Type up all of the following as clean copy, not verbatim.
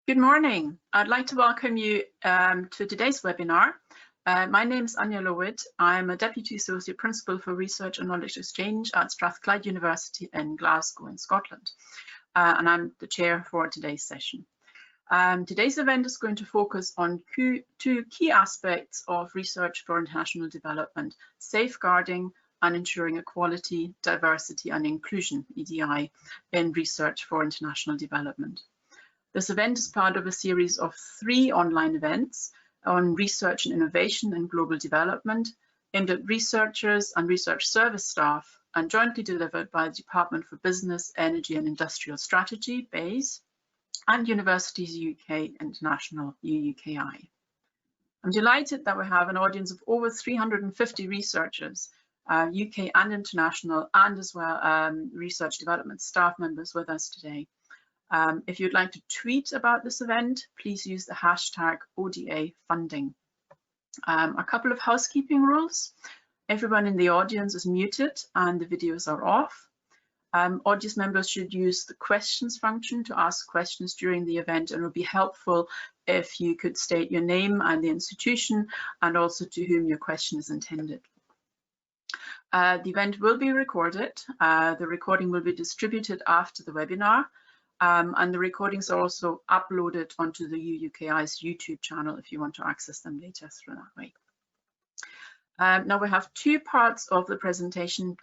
Good morning. I'd like to welcome you to today's webinar. My name is Anja Lowitt. I'm a Deputy Associate Principal for Research and Knowledge Exchange at Strathclyde University in Glasgow in Scotland. And I'm the chair for today's session. Today's event is going to focus on two key aspects of research for international development: safeguarding and ensuring equality, diversity and inclusion, EDI, in research for international development. This event is part of a series of 3 online events on research and innovation and global development, aimed at researchers and research service staff, and jointly delivered by the Department for Business, Energy and Industrial Strategy, BEIS, and Universities UK International, UUKi. I'm delighted that we have an audience of over 350 researchers, UK and international, and as well research development staff members with us today. If you'd like to tweet about this event, please use the hashtag ODA funding. A couple of housekeeping rules. Everyone in the audience is muted and the videos are off. Audience members should use the questions function to ask questions during the event, and it would be helpful if you could state your name and the institution and also to whom your question is intended. The event will be recorded. The recording will be distributed after the webinar. And the recordings are also uploaded onto the UUKi's YouTube channel if you want to access them later through that way. Now we have 2 parts of the presentation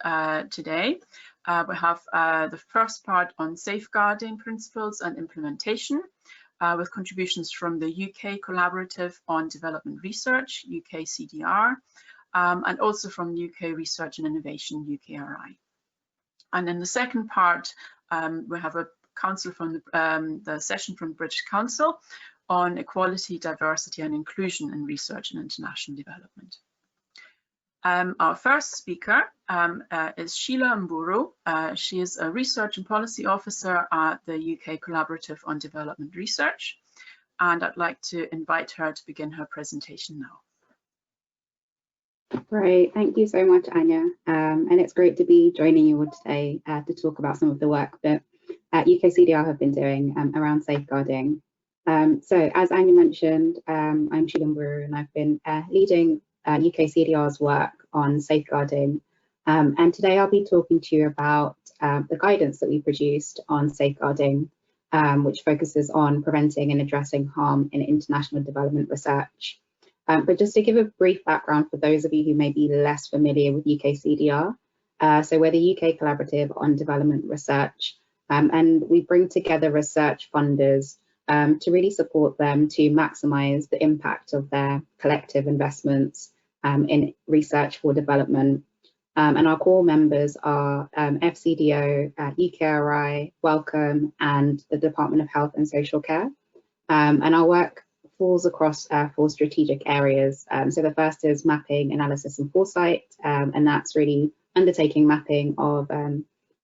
today. We have the first part on safeguarding principles and implementation with contributions from the UK Collaborative on Development Research, UKCDR, and also from UK Research and Innovation, UKRI. And in the second part, we have a council from the session from British Council on equality, diversity and inclusion in research and international development. Our first speaker is Sheila Mburu. She is a research and policy officer at the UK Collaborative on Development Research, and I'd like to invite her to begin her presentation now. Great, thank you so much, Anja, and it's great to be joining you all today to talk about some of the work that UKCDR have been doing around safeguarding. So as Anja mentioned, I'm Sheila Mburu and I've been leading UKCDR's work on safeguarding, and today I'll be talking to you about the guidance that we produced on safeguarding, which focuses on preventing and addressing harm in international development research. But just to give a brief background for those of you who may be less familiar with UKCDR, so we're the UK Collaborative on Development Research, and we bring together research funders to really support them to maximise the impact of their collective investments in research for development. And our core members are FCDO, UKRI, Welcome, and the Department of Health and Social Care. And our work falls across 4 strategic areas. So the first is mapping, analysis and foresight, and that's really undertaking mapping of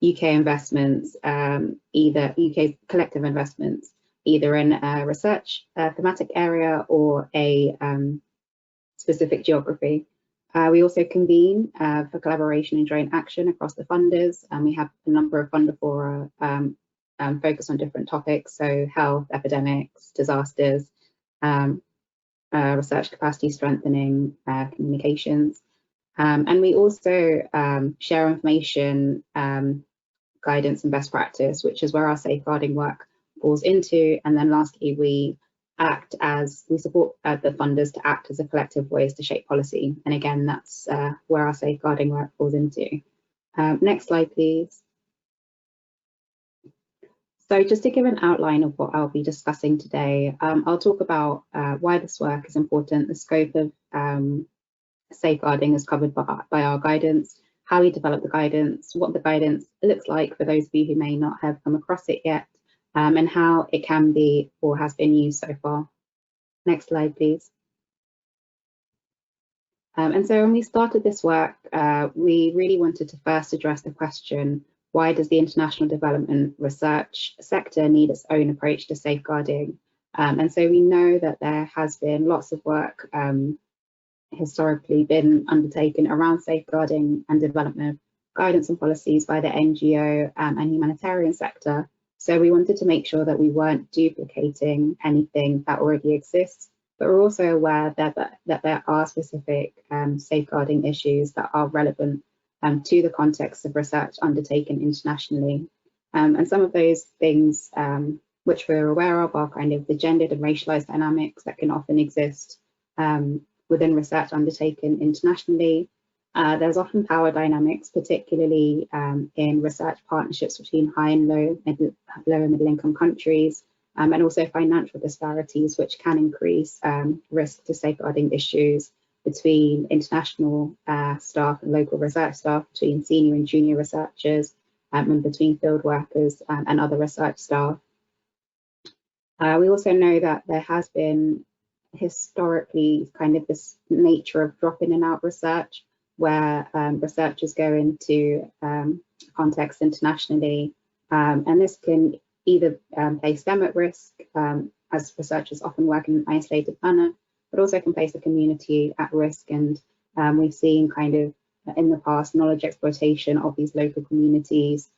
UK investments, either UK collective investments, either in a research thematic area or a specific geography. We also convene for collaboration and joint action across the funders, and we have a number of funder fora focused on different topics, so health, epidemics, disasters, research capacity strengthening, communications. And we also share information, guidance and best practice, which is where our safeguarding work falls into. And then lastly, we support the funders to act as a collective voice to shape policy. And again, that's where our safeguarding work falls into. Next slide, please. So just to give an outline of what I'll be discussing today, I'll talk about why this work is important, the scope of safeguarding is covered by our guidance, how we develop the guidance, what the guidance looks like for those of you who may not have come across it yet, and how it can be or has been used so far. Next slide, please. And so when we started this work, we really wanted to first address the question, why does the international development research sector need its own approach to safeguarding? And so we know that there has been lots of work historically been undertaken around safeguarding and development of guidance and policies by the NGO and humanitarian sector. So we wanted to make sure that we weren't duplicating anything that already exists, but we're also aware that there are specific safeguarding issues that are relevant to the context of research undertaken internationally. And some of those things which we're aware of are kind of the gendered and racialized dynamics that can often exist within research undertaken internationally. There's often power dynamics, particularly in research partnerships between high and low and middle income countries, and also financial disparities, which can increase risk to safeguarding issues between international staff and local research staff, between senior and junior researchers, and between field workers and other research staff. We also know that there has been historically kind of this nature of drop in and out research, where researchers go into context internationally, and this can either place them at risk, as researchers often work in an isolated manner, but also can place the community at risk. And we've seen kind of in the past knowledge exploitation of these local communities,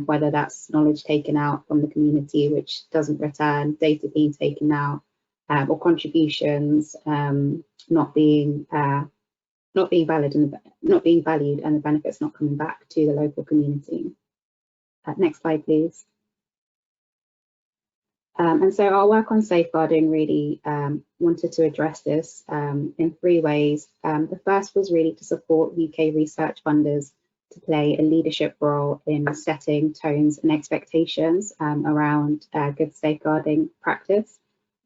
whether that's knowledge taken out from the community which doesn't return, data being taken out, or contributions not being valued and the benefits not coming back to the local community. Next slide, please. And so our work on safeguarding really wanted to address this in three ways. The first was really to support UK research funders to play a leadership role in setting tones and expectations around good safeguarding practice,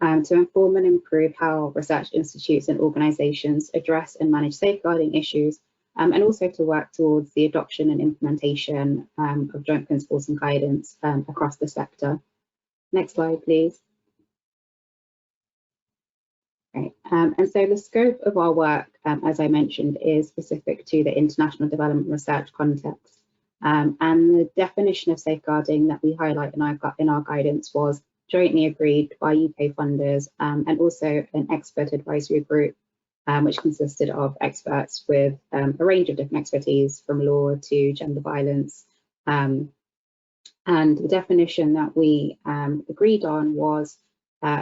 to inform and improve how research institutes and organisations address and manage safeguarding issues, and also to work towards the adoption and implementation of joint principles and guidance across the sector. Next slide, please. Right. And so the scope of our work, as I mentioned, is specific to the international development research context. And the definition of safeguarding that we highlight in our guidance was jointly agreed by UK funders, and also an expert advisory group, which consisted of experts with a range of different expertise, from law to gender violence. And the definition that we agreed on was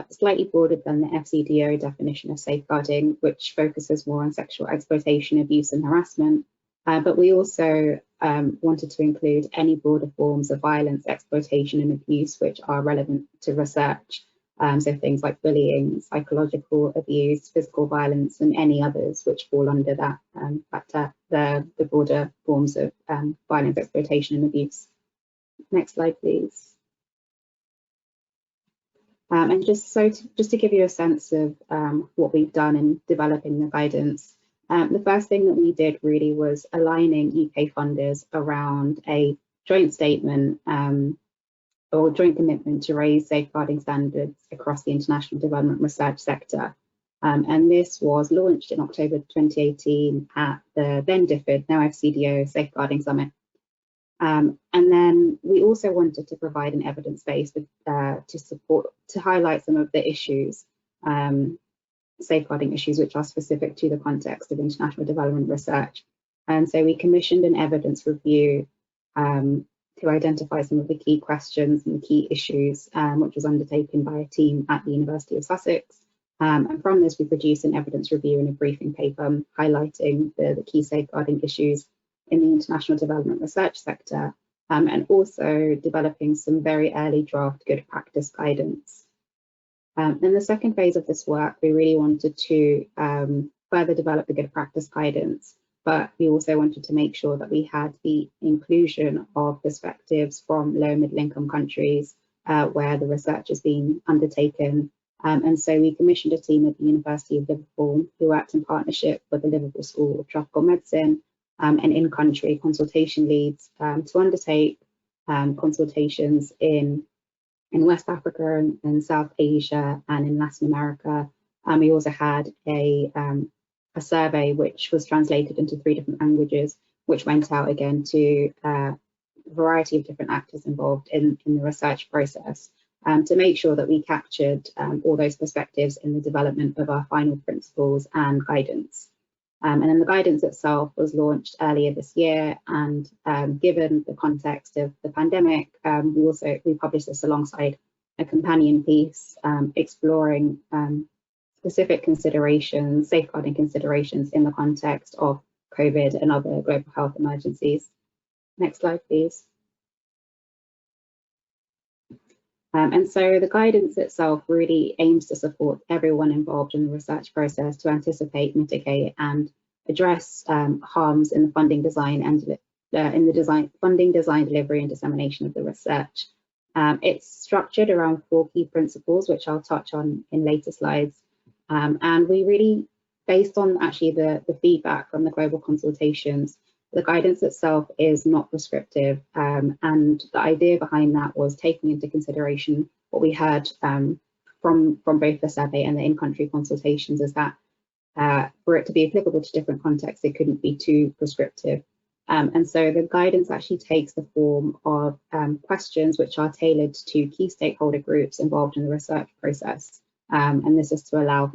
slightly broader than the FCDO definition of safeguarding, which focuses more on sexual exploitation, abuse and harassment. But we also wanted to include any broader forms of violence, exploitation and abuse which are relevant to research. So things like bullying, psychological abuse, physical violence and any others which fall under that, the broader forms of violence, exploitation and abuse. Next slide, please. And just to give you a sense of what we've done in developing the guidance, the first thing that we did really was aligning UK funders around a joint statement or joint commitment to raise safeguarding standards across the international development research sector. And this was launched in October 2018 at the then DFID, now FCDO Safeguarding Summit. And then we also wanted to provide an evidence base to highlight some of the issues, safeguarding issues which are specific to the context of international development research. And so we commissioned an evidence review to identify some of the key questions and the key issues, which was undertaken by a team at the University of Sussex. And from this, we produced an evidence review and a briefing paper highlighting the key safeguarding issues in the international development research sector, and also developing some very early draft good practice guidance. In the second phase of this work, we really wanted to further develop the good practice guidance, but we also wanted to make sure that we had the inclusion of perspectives from low and middle income countries where the research is being undertaken. And so we commissioned a team at the University of Liverpool who worked in partnership with the Liverpool School of Tropical Medicine and in-country consultation leads to undertake consultations in West Africa and South Asia and in Latin America. We also had a survey which was translated into 3 different languages, which went out again to a variety of different actors involved in the research process, to make sure that we captured all those perspectives in the development of our final principles and guidance. And then the guidance itself was launched earlier this year, and given the context of the pandemic, we published this alongside a companion piece exploring specific considerations, safeguarding considerations in the context of COVID and other global health emergencies. Next slide, please. And so the guidance itself really aims to support everyone involved in the research process to anticipate, mitigate, and address harms in the funding design and funding design, delivery, and dissemination of the research. It's structured around 4 key principles, which I'll touch on in later slides. And we really, based on actually the feedback from the global consultations, the guidance itself is not prescriptive, and the idea behind that was taking into consideration what we heard from both the survey and the in-country consultations, is that for it to be applicable to different contexts, it couldn't be too prescriptive. And so the guidance actually takes the form of questions which are tailored to key stakeholder groups involved in the research process. And this is to allow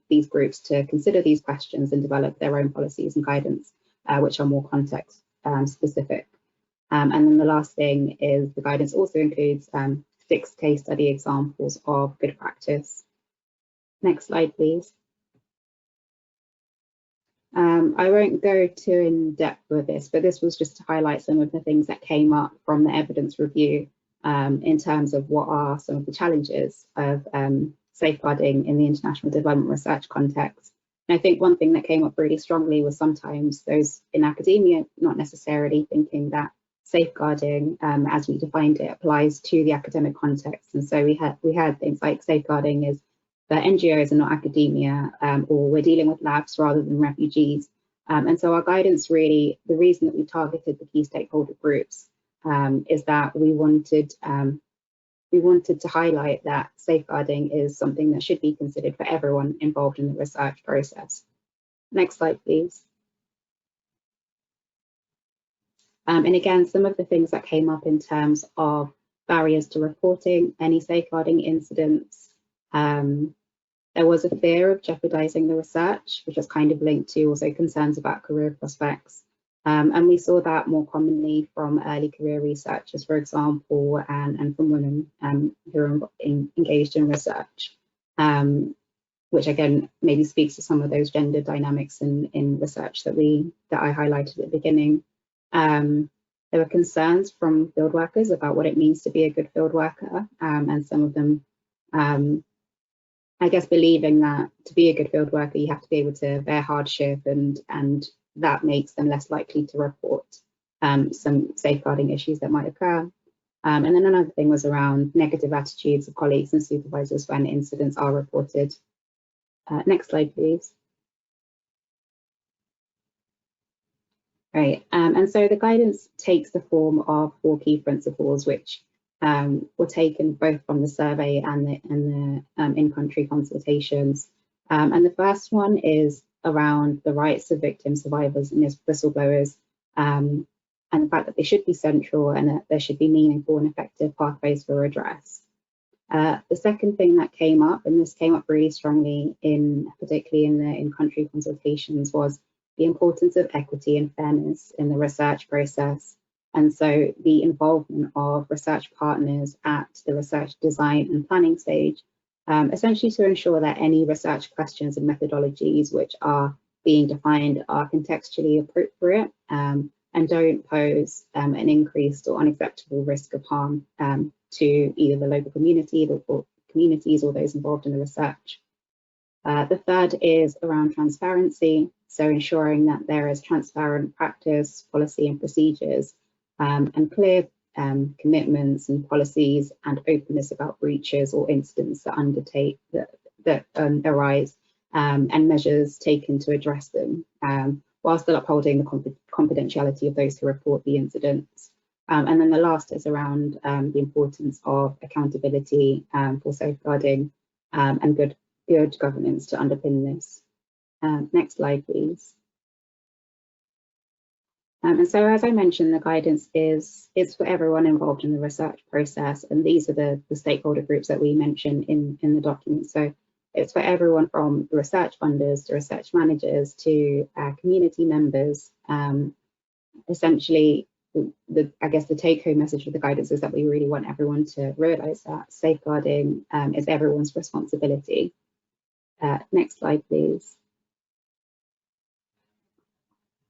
these groups to consider these questions and develop their own policies and guidance, which are more context specific. And then the last thing is the guidance also includes 6 case study examples of good practice. Next slide, please. I won't go too in depth with this, but this was just to highlight some of the things that came up from the evidence review in terms of what are some of the challenges of safeguarding in the international development research context. And I think one thing that came up really strongly was sometimes those in academia not necessarily thinking that safeguarding, as we defined it, applies to the academic context. And so we had things like safeguarding is that NGOs are not academia, or we're dealing with labs rather than refugees. And so our guidance really, the reason that we targeted the key stakeholder groups is that we wanted to highlight that safeguarding is something that should be considered for everyone involved in the research process. Next slide, please. And again, some of the things that came up in terms of barriers to reporting any safeguarding incidents. There was a fear of jeopardizing the research, which was kind of linked to also concerns about career prospects. And we saw that more commonly from early career researchers, for example, and from women who are engaged in research, which again maybe speaks to some of those gender dynamics in research that I highlighted at the beginning. There were concerns from field workers about what it means to be a good field worker, and some of them, I guess, believing that to be a good field worker, you have to be able to bear hardship, and that makes them less likely to report some safeguarding issues that might occur. And then another thing was around negative attitudes of colleagues and supervisors when incidents are reported. Next slide, please. Right, and so the guidance takes the form of 4 key principles, which were taken both from the survey and the in-country consultations. And the first one is around the rights of victims, survivors, and whistleblowers, and the fact that they should be central and that there should be meaningful and effective pathways for redress. The second thing that came up, and this came up really strongly particularly in the in-country consultations, was the importance of equity and fairness in the research process. And so the involvement of research partners at the research design and planning stage, essentially to ensure that any research questions and methodologies which are being defined are contextually appropriate and don't pose an increased or unacceptable risk of harm to either the local community, or communities, or those involved in the research. The third is around transparency, so ensuring that there is transparent practice, policy and procedures, and clear commitments and policies and openness about breaches or incidents that arise, and measures taken to address them, while still upholding the confidentiality of those who report the incidents. And then the last is around the importance of accountability for safeguarding and good governance to underpin this. Next slide, please. And so, as I mentioned, the guidance is for everyone involved in the research process, and these are the stakeholder groups that we mentioned in the document. So It's for everyone from the research funders to research managers to community members. Essentially, I guess the take-home message of the guidance is that we really want everyone to realise that safeguarding is everyone's responsibility. Next slide, please.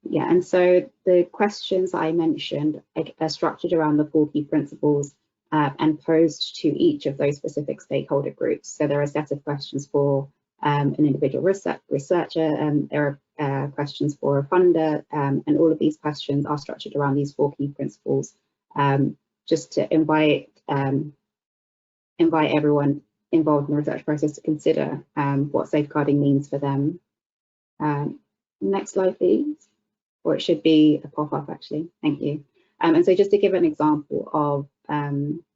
Yeah, and so the questions I mentioned are structured around the 4 key principles and posed to each of those specific stakeholder groups. So there are a set of questions for an individual researcher, there are questions for a funder, and all of these questions are structured around these 4 key principles, just to invite everyone involved in the research process to consider what safeguarding means for them. Next slide, please. Or it should be a pop-up, actually. Thank you. And so just to give an example of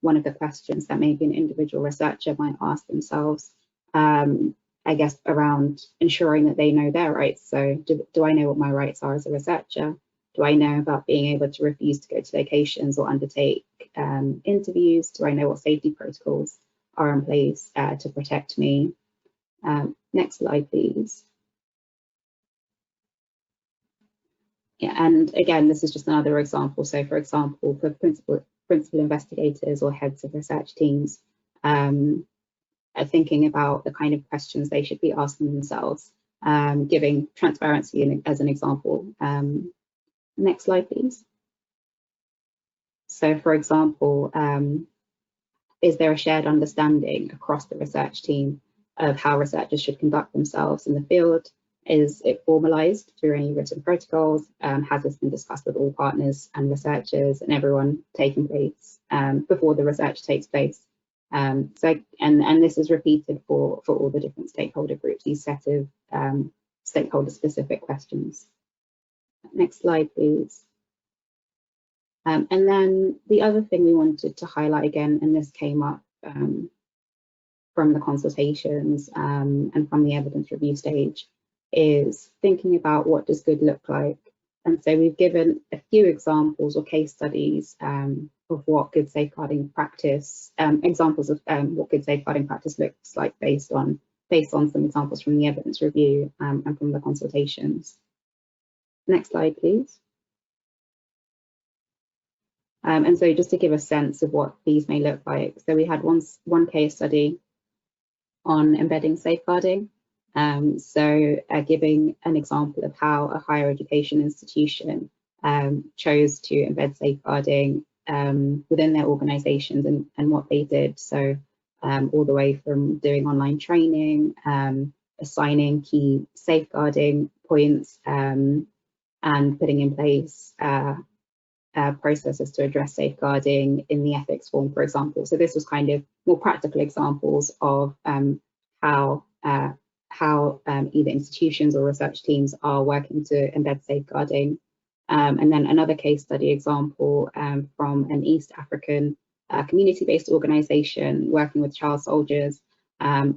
one of the questions that maybe an individual researcher might ask themselves, I guess around ensuring that they know their rights. So do I know what my rights are as a researcher? Do I know about being able to refuse to go to locations or undertake interviews? Do I know what safety protocols are in place to protect me? Next slide, please. Yeah, and again, this is just another example. So for example, for principal investigators or heads of research teams, thinking about the kind of questions they should be asking themselves, giving transparency as an example. Next slide, please. So for example, is there a shared understanding across the research team of how researchers should conduct themselves in the field? Is it formalised through any written protocols? Has this been discussed with all partners and researchers and everyone taking place before the research takes place? And this is repeated for all the different stakeholder groups, these set of stakeholder specific questions. Next slide, please. And then the other thing we wanted to highlight again, and this came up from the consultations and from the evidence review stage, is thinking about what does good look like. And so we've given a few examples or case studies of what good safeguarding practice, examples of what good safeguarding practice looks like based on some examples from the evidence review and from the consultations. Next slide, please. And so just to give a sense of what these may look like. So we had one case study on embedding safeguarding. Giving an example of how a higher education institution chose to embed safeguarding within their organisations and what they did. So all the way from doing online training, assigning key safeguarding points, and putting in place processes to address safeguarding in the ethics form, for example. So this was kind of more practical examples of how either institutions or research teams are working to embed safeguarding. And then another case study example from an East African community-based organisation working with child soldiers,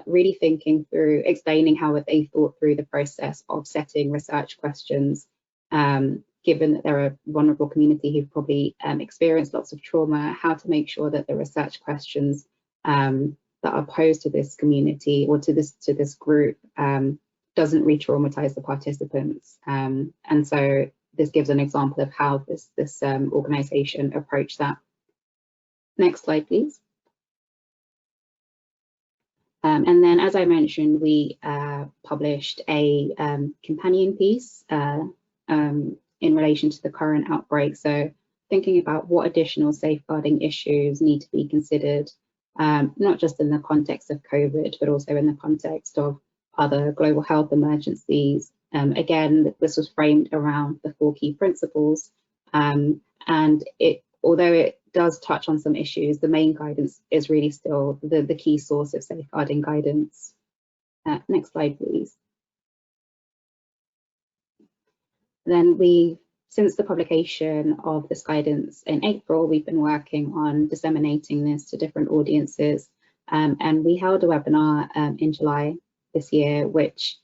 really thinking through, explaining how they thought through the process of setting research questions, given that they're a vulnerable community who've probably experienced lots of trauma, how to make sure that the research questions that are posed to this community or to this group doesn't re-traumatize the participants. And so this gives an example of how this organisation approached that. Next slide, please. And then, as I mentioned, we published a companion piece in relation to the current outbreak. So thinking about what additional safeguarding issues need to be considered, not just in the context of COVID, but also in the context of other global health emergencies. Again, this was framed around the 4 key principles, and although it does touch on some issues, the main guidance is really still the key source of safeguarding guidance. Next slide, please. Then since the publication of this guidance in April, we've been working on disseminating this to different audiences, and we held a webinar in July this year, in which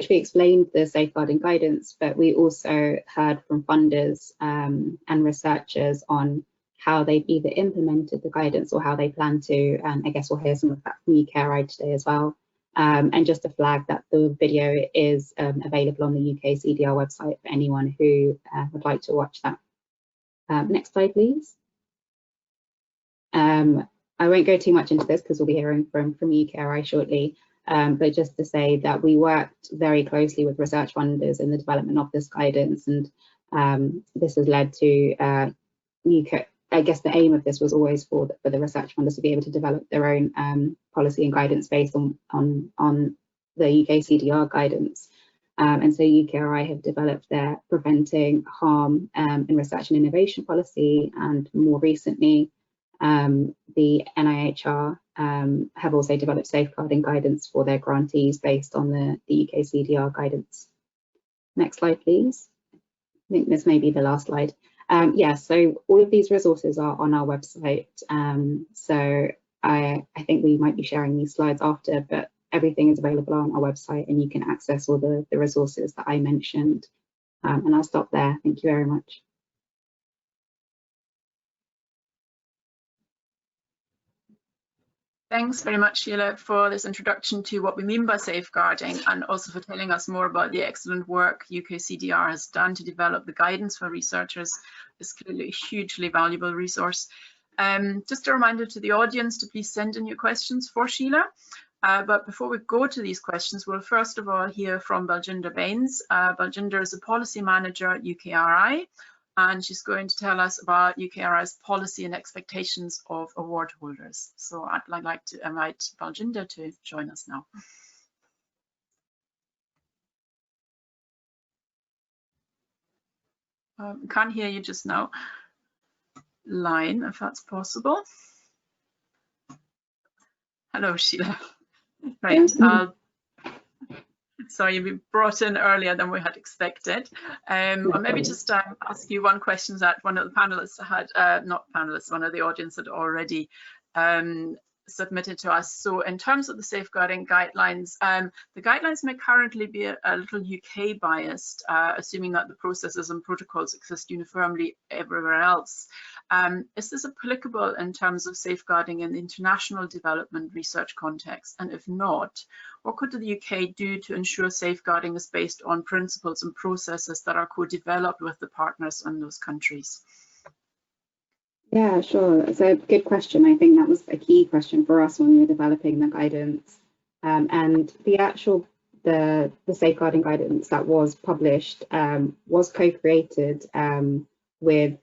we explained the safeguarding guidance, but we also heard from funders and researchers on how they've either implemented the guidance or how they plan to. I guess we'll hear some of that from UKRI today as well. And just to flag that the video is available on the UKCDR website for anyone who would like to watch that. Next slide, please. I won't go too much into this because we'll be hearing from UKRI shortly, but just to say that we worked very closely with research funders in the development of this guidance, and this has led to I guess the aim of this was always for the research funders to be able to develop their own policy and guidance based on the UKCDR guidance. And so UKRI have developed their preventing harm in research and innovation policy, and more recently the NIHR have also developed safeguarding guidance for their grantees based on the UKCDR guidance. Next slide, please. I think this may be the last slide. Yeah, so all of these resources are on our website. So I think we might be sharing these slides after, but everything is available on our website and you can access all the resources that I mentioned. And I'll stop there. Thank you very much. Thanks very much, Sheila, for this introduction to what we mean by safeguarding, and also for telling us more about the excellent work UKCDR has done to develop the guidance for researchers. It's clearly a hugely valuable resource. Just a reminder to the audience to please send in your questions for Sheila. But before we go to these questions, we'll first of all hear from Baljinder Bains. Baljinder is a policy manager at UKRI, and she's going to tell us about UKRI's policy and expectations of award holders. So I'd like to invite Baljinder to join us now. Can't hear you just now. Line, if that's possible. Hello, Sheila. Right. Sorry, we brought in earlier than we had expected. I'll maybe just ask you one question that one of the panelists had, not panelists, one of the audience had already submitted to us. So in terms of the safeguarding guidelines, the guidelines may currently be a little UK biased, assuming that the processes and protocols exist uniformly everywhere else. Is this applicable in terms of safeguarding in the international development research context? And if not, what could the UK do to ensure safeguarding is based on principles and processes that are co-developed with the partners in those countries? Yeah, sure. It's a good question. I think that was a key question for us when we were developing the guidance. And the safeguarding guidance that was published was co-created with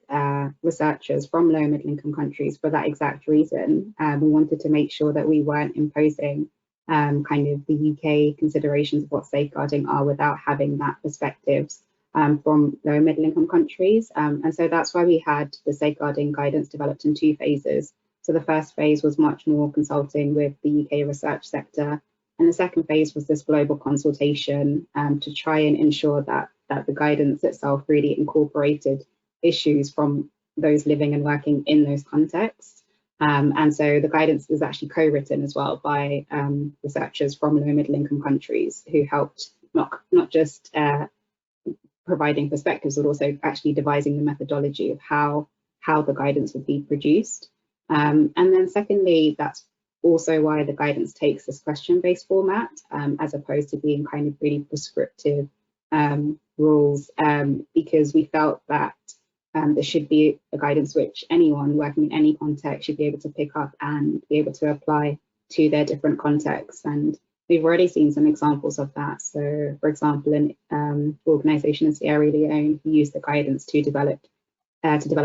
researchers from low and middle income countries for that exact reason. We wanted to make sure that we weren't imposing kind of the UK considerations of what safeguarding are without having that perspectives from low and middle income countries. And so that's why we had the safeguarding guidance developed in 2 phases. So the first phase was much more consulting with the UK research sector. And the second phase was this global consultation to try and ensure that the guidance itself really incorporated issues from those living and working in those contexts. And so the guidance was actually co-written as well by researchers from low and middle income countries who helped not just providing perspectives, but also actually devising the methodology of how the guidance would be produced. And then secondly, that's also why the guidance takes this question-based format, as opposed to being kind of really prescriptive rules, because we felt that there should be a guidance which anyone working in any context should be able to pick up and be able to apply to their different contexts. And we've already seen some examples of that. So, for example, an organisation in Sierra Leone who used the guidance to develop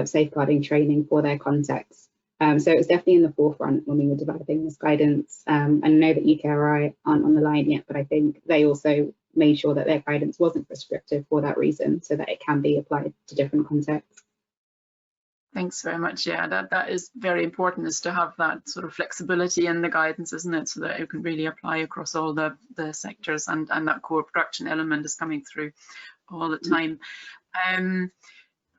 safeguarding training for their context. So it was definitely in the forefront when we were developing this guidance. And I know that UKRI aren't on the line yet, but I think they also made sure that their guidance wasn't prescriptive for that reason, so that it can be applied to different contexts. Thanks very much. Yeah, that is very important, is to have that sort of flexibility in the guidance, isn't it? So that it can really apply across all the sectors, and that core production element is coming through all the time.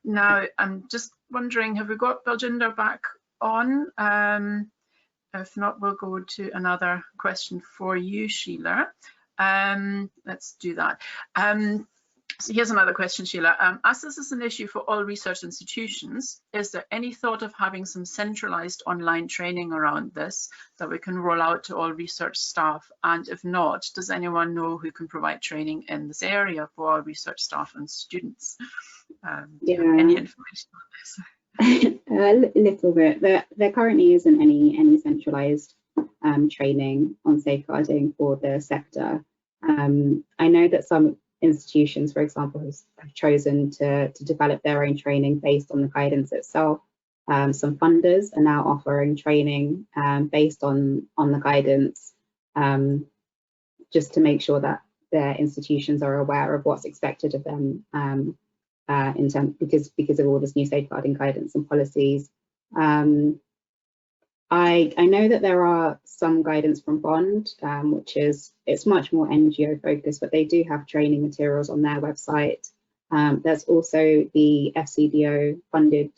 Now, I'm just wondering, have we got Baljinder back on? If not, we'll go to another question for you, Sheila. Let's do that. So here's another question, Sheila. As this is an issue for all research institutions, is there any thought of having some centralized online training around this that we can roll out to all research staff? And if not, does anyone know who can provide training in this area for all research staff and students? Any information on this? A little bit. There currently isn't any centralized training on safeguarding for the sector. I know that some institutions, for example, have chosen to develop their own training based on the guidance itself. Some funders are now offering training based on the guidance, just to make sure that their institutions are aware of what's expected of them because of all this new safeguarding guidance and policies. I know that there are some guidance from Bond, which it's much more NGO focused, but they do have training materials on their website. There's also the FCDO funded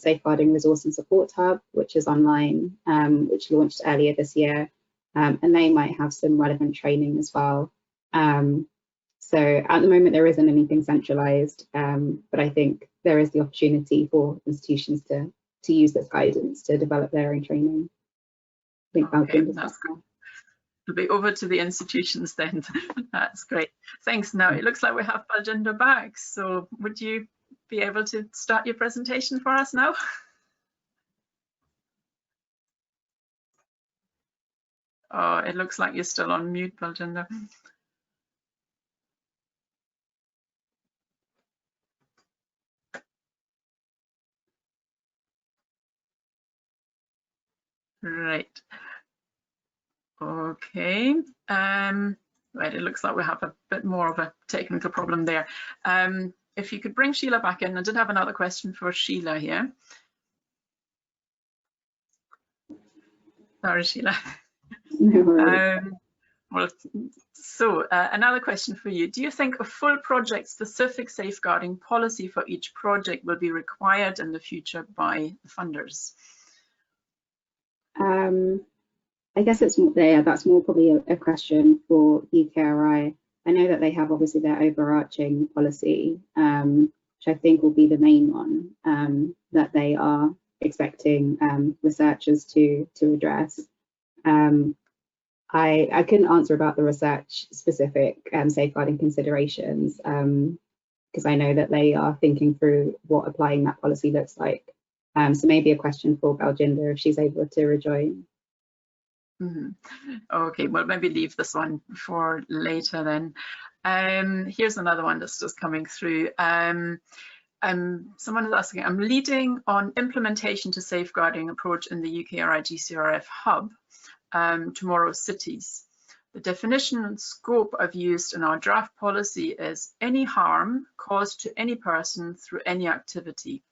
Safeguarding Resource and Support Hub, which is online, which launched earlier this year, and they might have some relevant training as well. So at the moment there isn't anything centralized, but I think there is the opportunity for institutions to use this guidance to develop their own training. I think that's good. It'll be over to the institutions then. That's great. Thanks. Now it looks like we have Baljinder back. So would you be able to start your presentation for us now? Oh, it looks like you're still on mute, Baljinder. Right. Okay. Right, it looks like we have a bit more of a technical problem there. If you could bring Sheila back in, I did have another question for Sheila here. Sorry, Sheila. No worries. Well, so another question for you. Do you think a full project-specific safeguarding policy for each project will be required in the future by the funders? I guess it's more there. That's more probably a question for UKRI. I know that they have obviously their overarching policy, which I think will be the main one that they are expecting researchers to address. I couldn't answer about the research specific safeguarding considerations because I know that they are thinking through what applying that policy looks like. So maybe a question for Baljinder if she's able to rejoin. Okay, well, maybe leave this one for later then. Here's another one that's just coming through. Someone is asking, I'm leading on implementation to safeguarding approach in the UKRI GCRF hub, Tomorrow's Cities. The definition and scope I've used in our draft policy is any harm caused to any person through any activity.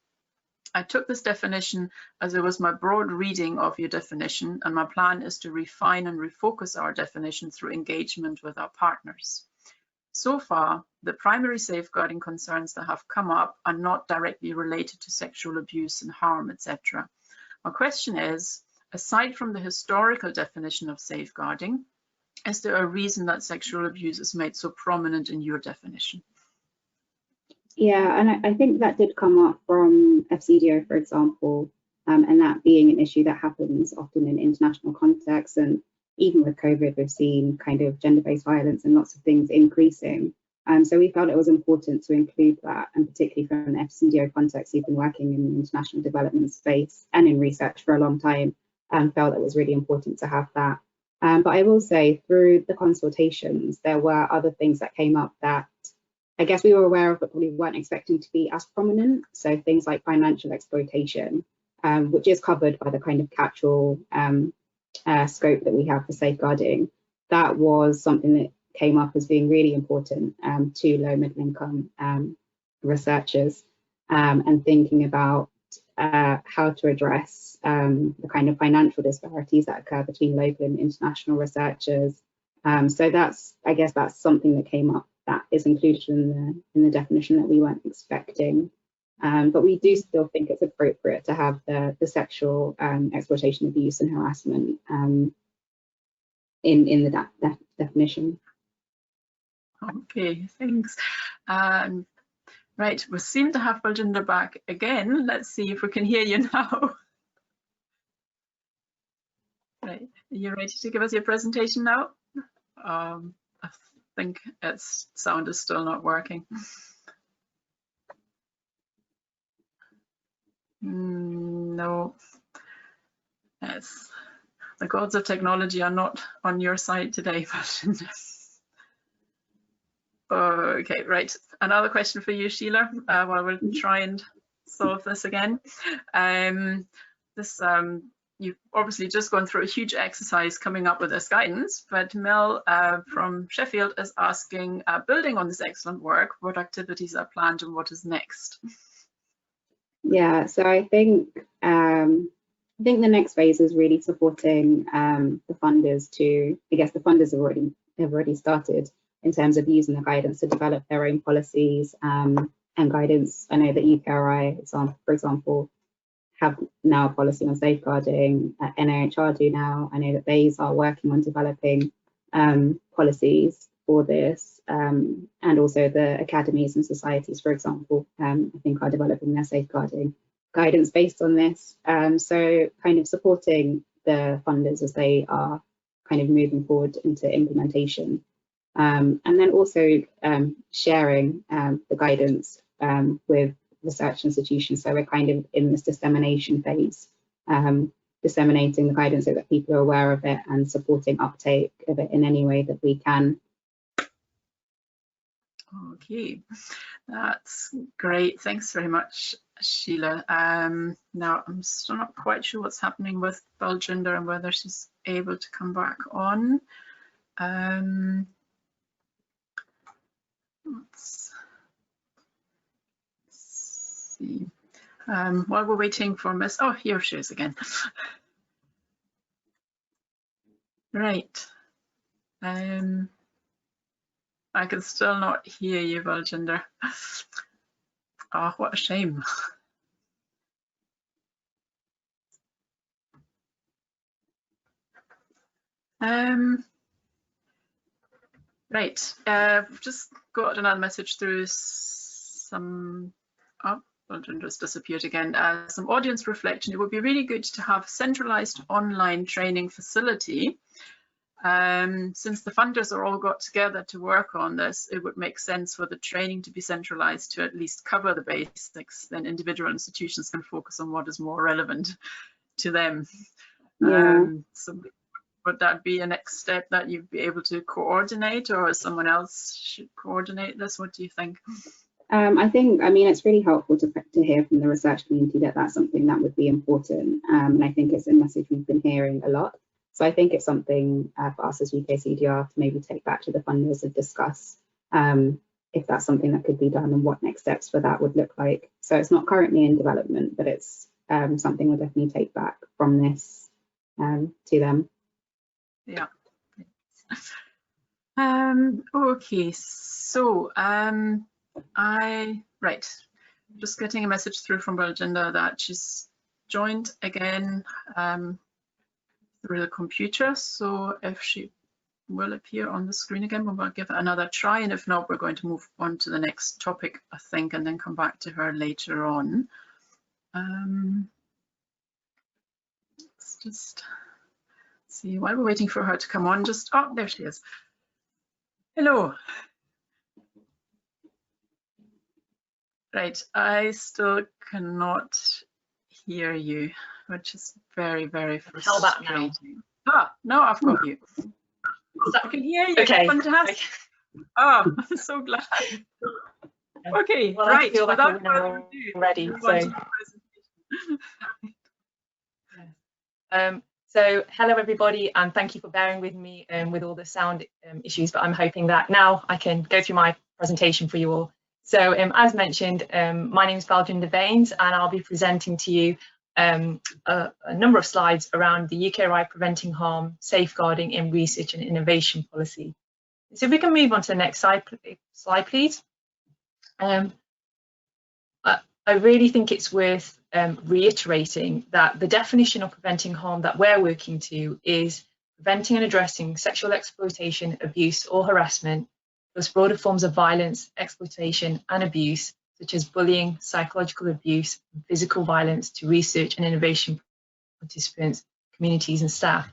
I took this definition as it was my broad reading of your definition, and my plan is to refine and refocus our definition through engagement with our partners. So far, the primary safeguarding concerns that have come up are not directly related to sexual abuse and harm, etc. My question is, aside from the historical definition of safeguarding, is there a reason that sexual abuse is made so prominent in your definition? Yeah, and I think that did come up from FCDO, for example, and that being an issue that happens often in international contexts. And even with COVID, we've seen kind of gender-based violence and lots of things increasing. So we felt it was important to include that, and particularly from the FCDO context, we've been working in the international development space and in research for a long time, and felt it was really important to have that. But I will say through the consultations, there were other things that came up that I guess we were aware of, but probably weren't expecting to be as prominent. So things like financial exploitation, which is covered by the kind of catch-all scope that we have for safeguarding. That was something that came up as being really important to low middle income researchers, and thinking about how to address the kind of financial disparities that occur between local and international researchers. So I guess that's something that came up that is included in the definition that we weren't expecting. But we do still think it's appropriate to have the sexual exploitation, abuse and harassment in the definition. Okay, thanks. Right, we seem to have Baljinder back again. Let's see if we can hear you now. Right, are you ready to give us your presentation now? I think its sound is still not working. No, yes, the gods of technology are not on your side today, Baljinder. Okay, right. Another question for you, Sheila, while we'll try and solve this again. You've obviously just gone through a huge exercise coming up with this guidance, but Mel from Sheffield is asking, building on this excellent work, what activities are planned and what is next? Yeah, so I think the next phase is really supporting the funders to, I guess the funders have already started in terms of using the guidance to develop their own policies and guidance. I know that UKRI, for example, have now a policy on safeguarding, NIHR do now. I know that BEIS are working on developing policies for this, and also the academies and societies, for example, I think are developing their safeguarding guidance based on this. So kind of supporting the funders as they are kind of moving forward into implementation. And then also sharing the guidance with research institutions. So we're kind of in this dissemination phase, disseminating the guidance so that people are aware of it and supporting uptake of it in any way that we can. Okay, that's great. Thanks very much, Sheila. Now, I'm still not quite sure what's happening with Baljinder and whether she's able to come back on. Let's see. While we're waiting for Miss, oh, here she is again. Right. I can still not hear you, Baljinder. Oh, what a shame. Right, just got another message through some, oh, Baljinder's disappeared again, some audience reflection. It would be really good to have a centralized online training facility. Since the funders are all got together to work on this, it would make sense for the training to be centralized to at least cover the basics. Then individual institutions can focus on what is more relevant to them. Yeah. So would that be a next step that you'd be able to coordinate, or someone else should coordinate this? What do you think? I mean, it's really helpful to hear from the research community that that's something that would be important. And I think it's a message we've been hearing a lot. So I think it's something for us as UKCDR to maybe take back to the funders and discuss if that's something that could be done and what next steps for that would look like. So it's not currently in development, but it's something we'll definitely take back from this to them. Yeah. Okay, so right, just getting a message through from Baljinder that she's joined again through the computer. So if she will appear on the screen again, we'll give it another try, and if not, we're going to move on to the next topic, I think, and then come back to her later on. Let's just see, while we're waiting for her to come on, just, oh, there she is. Hello. Right, I still cannot hear you, which is very, very frustrating. How about now? Ah, now I've got you. I can hear you. Okay. Fantastic. Oh, I'm so glad. Okay, well, right. I feel like Without we're further ado, ready. So hello everybody, and thank you for bearing with me with all the sound issues, but I'm hoping that now I can go through my presentation for you all. So as mentioned, my name is Baljinder Bains, and I'll be presenting to you a number of slides around the UKRI Preventing Harm, Safeguarding in Research and Innovation Policy. So if we can move on to the next slide, please. I really think it's worth reiterating that the definition of preventing harm that we're working to is preventing and addressing sexual exploitation, abuse or harassment plus broader forms of violence, exploitation and abuse, such as bullying, psychological abuse, and physical violence to research and innovation participants, communities and staff.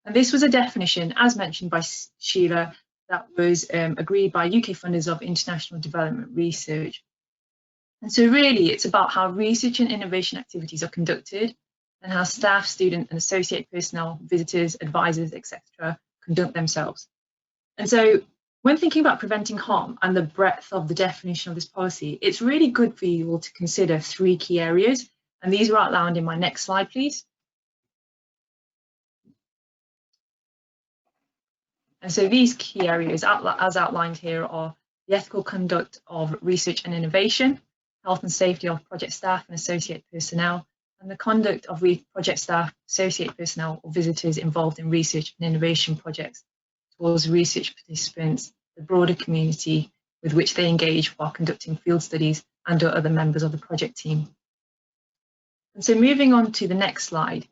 And this was a definition, as mentioned by Sheila, that was agreed by UK funders of international development research. And so really it's about how research and innovation activities are conducted and how staff, student and associate personnel, visitors, advisors, etc. conduct themselves. And so when thinking about preventing harm and the breadth of the definition of this policy, it's really good for you all to consider 3 key areas. And these are outlined in my next slide, please. And so these key areas, as outlined here, are the ethical conduct of research and innovation, health and safety of project staff and associate personnel, and the conduct of project staff, associate personnel or visitors involved in research and innovation projects towards research participants, the broader community with which they engage while conducting field studies and or other members of the project team. And so moving on to the next slide,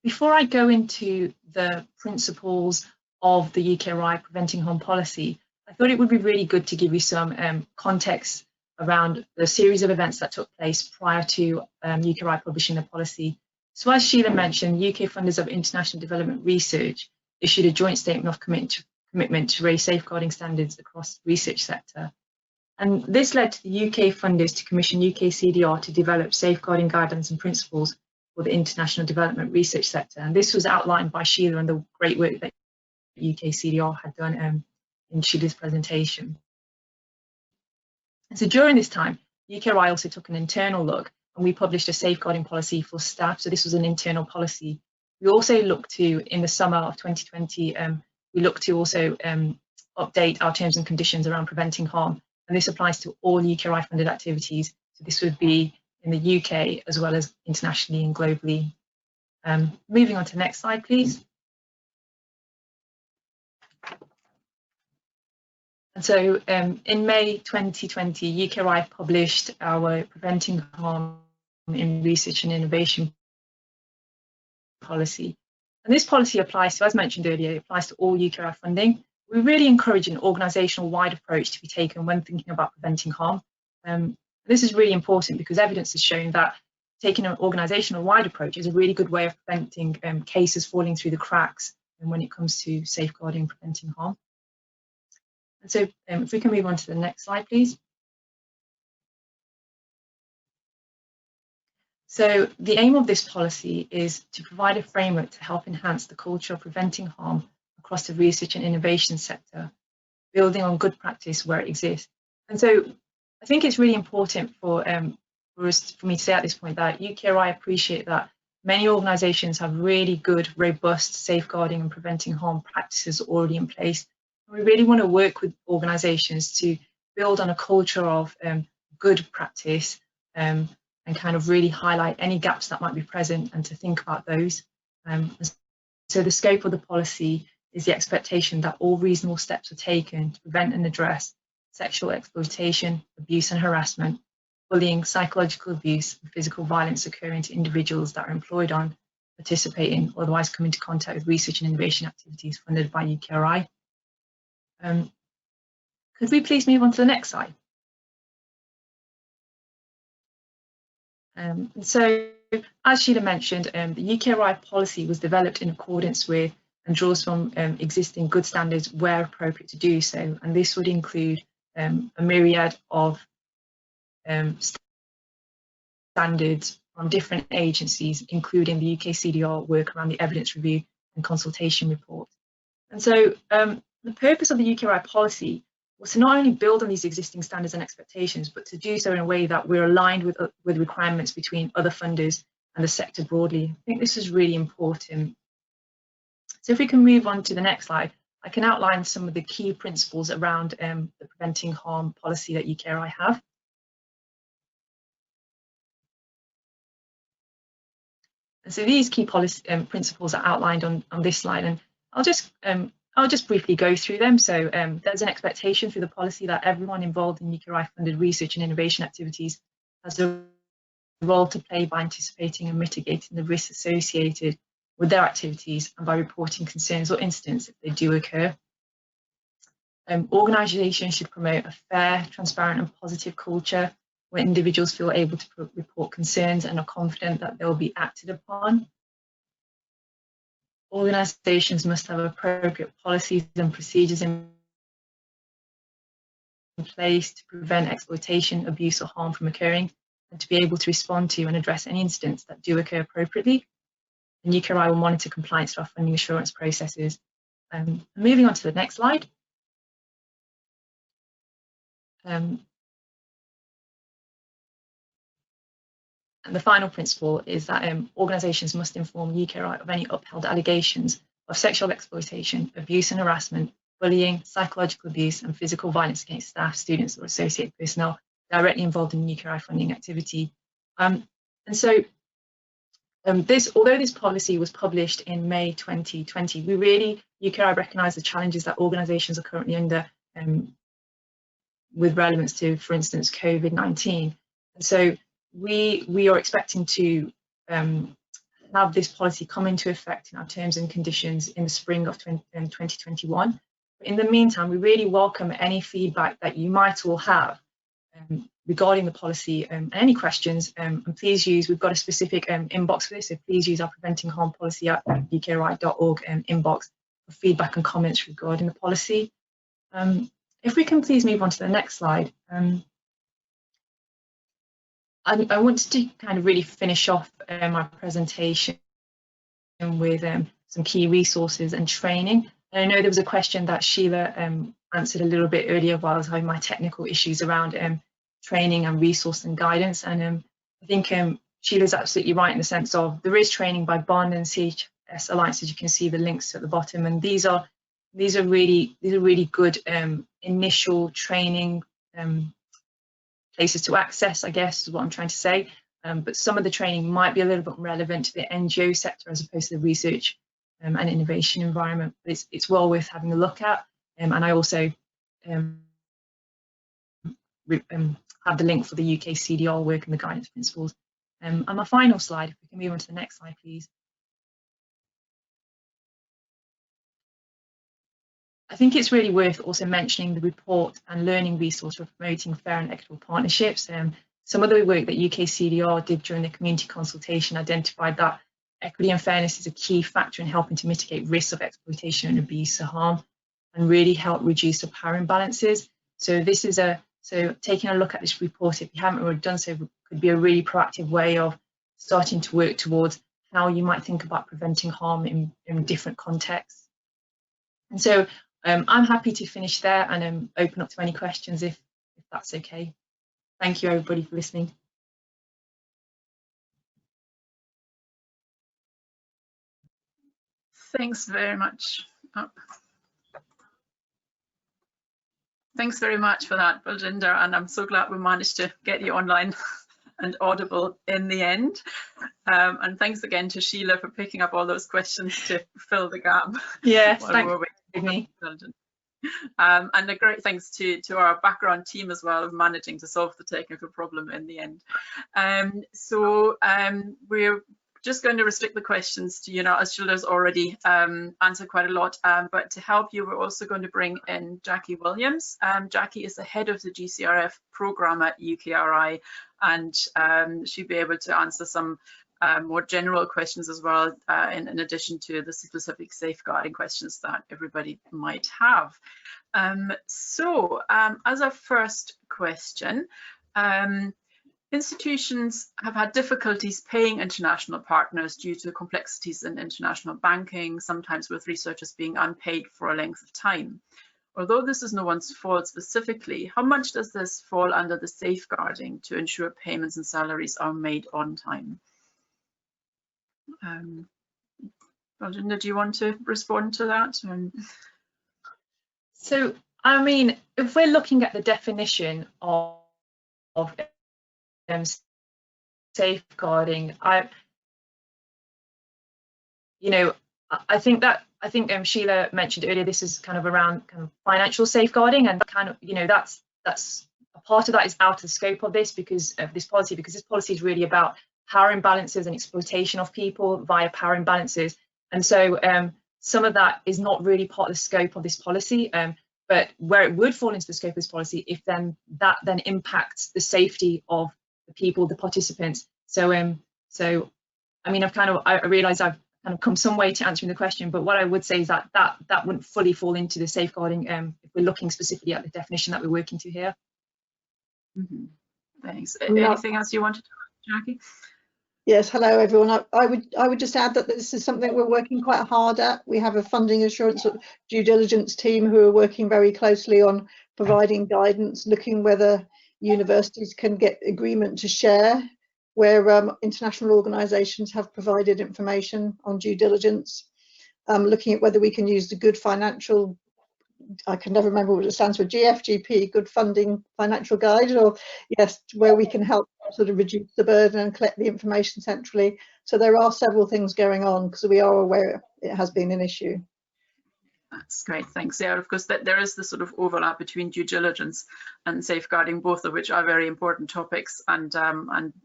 before I go into the principles of the UKRI preventing harm policy, I thought it would be really good to give you some context around the series of events that took place prior to UKRI publishing the policy. So as Sheila mentioned, UK funders of international development research issued a joint statement of commitment to raise safeguarding standards across the research sector. And this led to the UK funders to commission UKCDR to develop safeguarding guidelines and principles for the international development research sector. And this was outlined by Sheila and the great work that UKCDR had done in Sheila's presentation. And so during this time, UKRI also took an internal look and we published a safeguarding policy for staff. So this was an internal policy. We also looked to, in the summer of 2020, we looked to also update our terms and conditions around preventing harm. And this applies to all UKRI funded activities. So this would be in the UK as well as internationally and globally. Moving on to the next slide, please. And so in May 2020, UKRI published our Preventing Harm in Research and Innovation policy. And this policy applies to, as mentioned earlier, it applies to all UKRI funding. We really encourage an organisational wide approach to be taken when thinking about preventing harm. This is really important because evidence has shown that taking an organisational wide approach is a really good way of preventing cases falling through the cracks and when it comes to safeguarding and preventing harm. And so if we can move on to the next slide, please. So the aim of this policy is to provide a framework to help enhance the culture of preventing harm across the research and innovation sector, building on good practice where it exists. And so I think it's really important for me to say at this point that UKRI appreciate that many organisations have really good, robust safeguarding and preventing harm practices already in place. We really want to work with organisations to build on a culture of good practice and kind of really highlight any gaps that might be present and to think about those. So the scope of the policy is the expectation that all reasonable steps are taken to prevent and address sexual exploitation, abuse and harassment, bullying, psychological abuse and physical violence occurring to individuals that are employed on, participate in, or otherwise come into contact with research and innovation activities funded by UKRI. Could we please move on to the next slide? So, as Sheila mentioned, the UKRI policy was developed in accordance with and draws from existing good standards where appropriate to do so, and this would include a myriad of standards from different agencies, including the UKCDR work around the evidence review and consultation report. And so the purpose of the UKRI policy was to not only build on these existing standards and expectations, but to do so in a way that we're aligned with requirements between other funders and the sector broadly. I think this is really important. So if we can move on to the next slide, I can outline some of the key principles around the preventing harm policy that UKRI have. And so these key policy principles are outlined on this slide, and I'll just briefly go through them. So there's an expectation through the policy that everyone involved in UKRI funded research and innovation activities has a role to play by anticipating and mitigating the risks associated with their activities and by reporting concerns or incidents if they do occur. Organisations should promote a fair, transparent and positive culture where individuals feel able to report concerns and are confident that they will be acted upon. Organisations must have appropriate policies and procedures in place to prevent exploitation, abuse or harm from occurring, and to be able to respond to and address any incidents that do occur appropriately. And UKRI will monitor compliance to our funding assurance processes. Moving on to the next slide. And the final principle is that organisations must inform UKRI of any upheld allegations of sexual exploitation, abuse and harassment, bullying, psychological abuse and physical violence against staff, students or associated personnel directly involved in UKRI funding activity. Although this policy was published in May 2020, UKRI recognise the challenges that organisations are currently under with relevance to, for instance, COVID-19. And so we are expecting to have this policy come into effect in our terms and conditions in the spring of 2021. But in the meantime, we really welcome any feedback that you might all have regarding the policy and any questions. And please use, we've got a specific inbox for this, so please use our preventing harm policy at ukri.org inbox for feedback and comments regarding the policy. If we can please move on to the next slide. I wanted to kind of really finish off my presentation with some key resources and training. And I know there was a question that Sheila answered a little bit earlier while I was having my technical issues around training and resource and guidance. And I think Sheila's absolutely right in the sense of there is training by Bond and CHS Alliances. You can see the links at the bottom, and these are really good initial training places to access, I guess is what I'm trying to say. But some of the training might be a little bit relevant to the NGO sector as opposed to the research and innovation environment. But it's well worth having a look at. And I also have the link for the UKCDR work and the guidance principles. And my final slide, if we can move on to the next slide, please. I think it's really worth also mentioning the report and learning resource for promoting fair and equitable partnerships. Some of the work that UKCDR did during the community consultation identified that equity and fairness is a key factor in helping to mitigate risks of exploitation and abuse or harm, and really help reduce the power imbalances. So this is taking a look at this report, if you haven't already done so, could be a really proactive way of starting to work towards how you might think about preventing harm in different contexts. And so I'm happy to finish there and open up to any questions if that's okay. Thank you everybody for listening. Thanks very much. Thanks very much for that, Baljinder, and I'm so glad we managed to get you online and audible in the end. And thanks again to Sheila for picking up all those questions to fill the gap. Yes, thanks for me. And a great thanks to our background team as well of managing to solve the technical problem in the end. We're just going to restrict the questions to, as Sheila's already answered quite a lot, but to help you, we're also going to bring in Jacqui Williams. Jacqui is the head of the GCRF programme at UKRI, and she'll be able to answer some more general questions as well, in addition to the specific safeguarding questions that everybody might have. As our first question, institutions have had difficulties paying international partners due to complexities in international banking, sometimes with researchers being unpaid for a length of time. Although this is no one's fault specifically, how much does this fall under the safeguarding to ensure payments and salaries are made on time? Baljinder, do you want to respond to that? So, I mean, if we're looking at the definition of safeguarding, I think Sheila mentioned earlier, this is kind of around kind of financial safeguarding, and kind of, that's a part of that is out of the scope of this because of this policy, because this policy is really about power imbalances and exploitation of people via power imbalances. And so some of that is not really part of the scope of this policy. but where it would fall into the scope of this policy if that impacts the safety of the people, the participants. So I mean, I realise I've kind of come some way to answering the question, but what I would say is that that wouldn't fully fall into the safeguarding if we're looking specifically at the definition that we're working to here. Mm-hmm. Thanks. Anything else you wanted to add, Jacqui? Yes, hello everyone. I would just add that this is something we're working quite hard at. We have a funding assurance due diligence team who are working very closely on providing guidance, looking whether universities can get agreement to share where international organisations have provided information on due diligence, looking at whether we can use the good financial, I can never remember what it stands for, GFGP, good funding financial guide, or yes, where we can help sort of reduce the burden and collect the information centrally. So there are several things going on because we are aware it has been an issue. That's great, thanks. Yeah, of course, there is the sort of overlap between due diligence and safeguarding, both of which are very important topics. And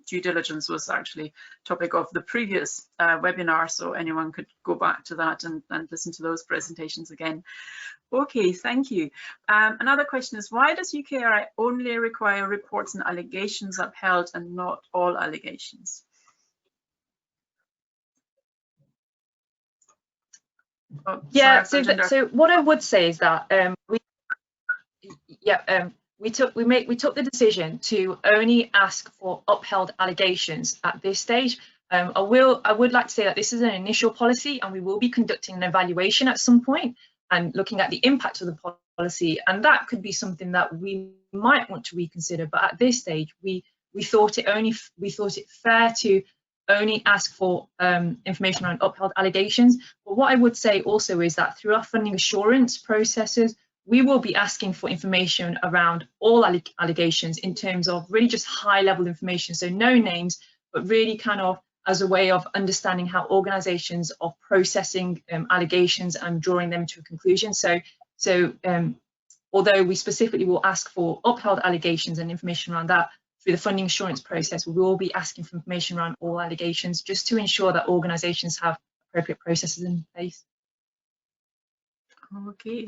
due diligence was actually topic of the previous webinar, so anyone could go back to that and listen to those presentations again. Okay, thank you. Another question is, why does UKRI only require reports and allegations upheld and not all allegations? Oh, yeah, sorry, so what I would say is that we took the decision to only ask for upheld allegations at this stage. I would like to say that this is an initial policy, and we will be conducting an evaluation at some point and looking at the impact of the policy, and that could be something that we might want to reconsider. But at this stage, we thought it fair to only ask for information around upheld allegations. But what I would say also is that through our funding assurance processes, we will be asking for information around all allegations in terms of really just high level information. So no names, but really kind of as a way of understanding how organisations are processing allegations and drawing them to a conclusion. So although we specifically will ask for upheld allegations and information around that, through the funding assurance process, we will be asking for information around all allegations, just to ensure that organisations have appropriate processes in place. Okay.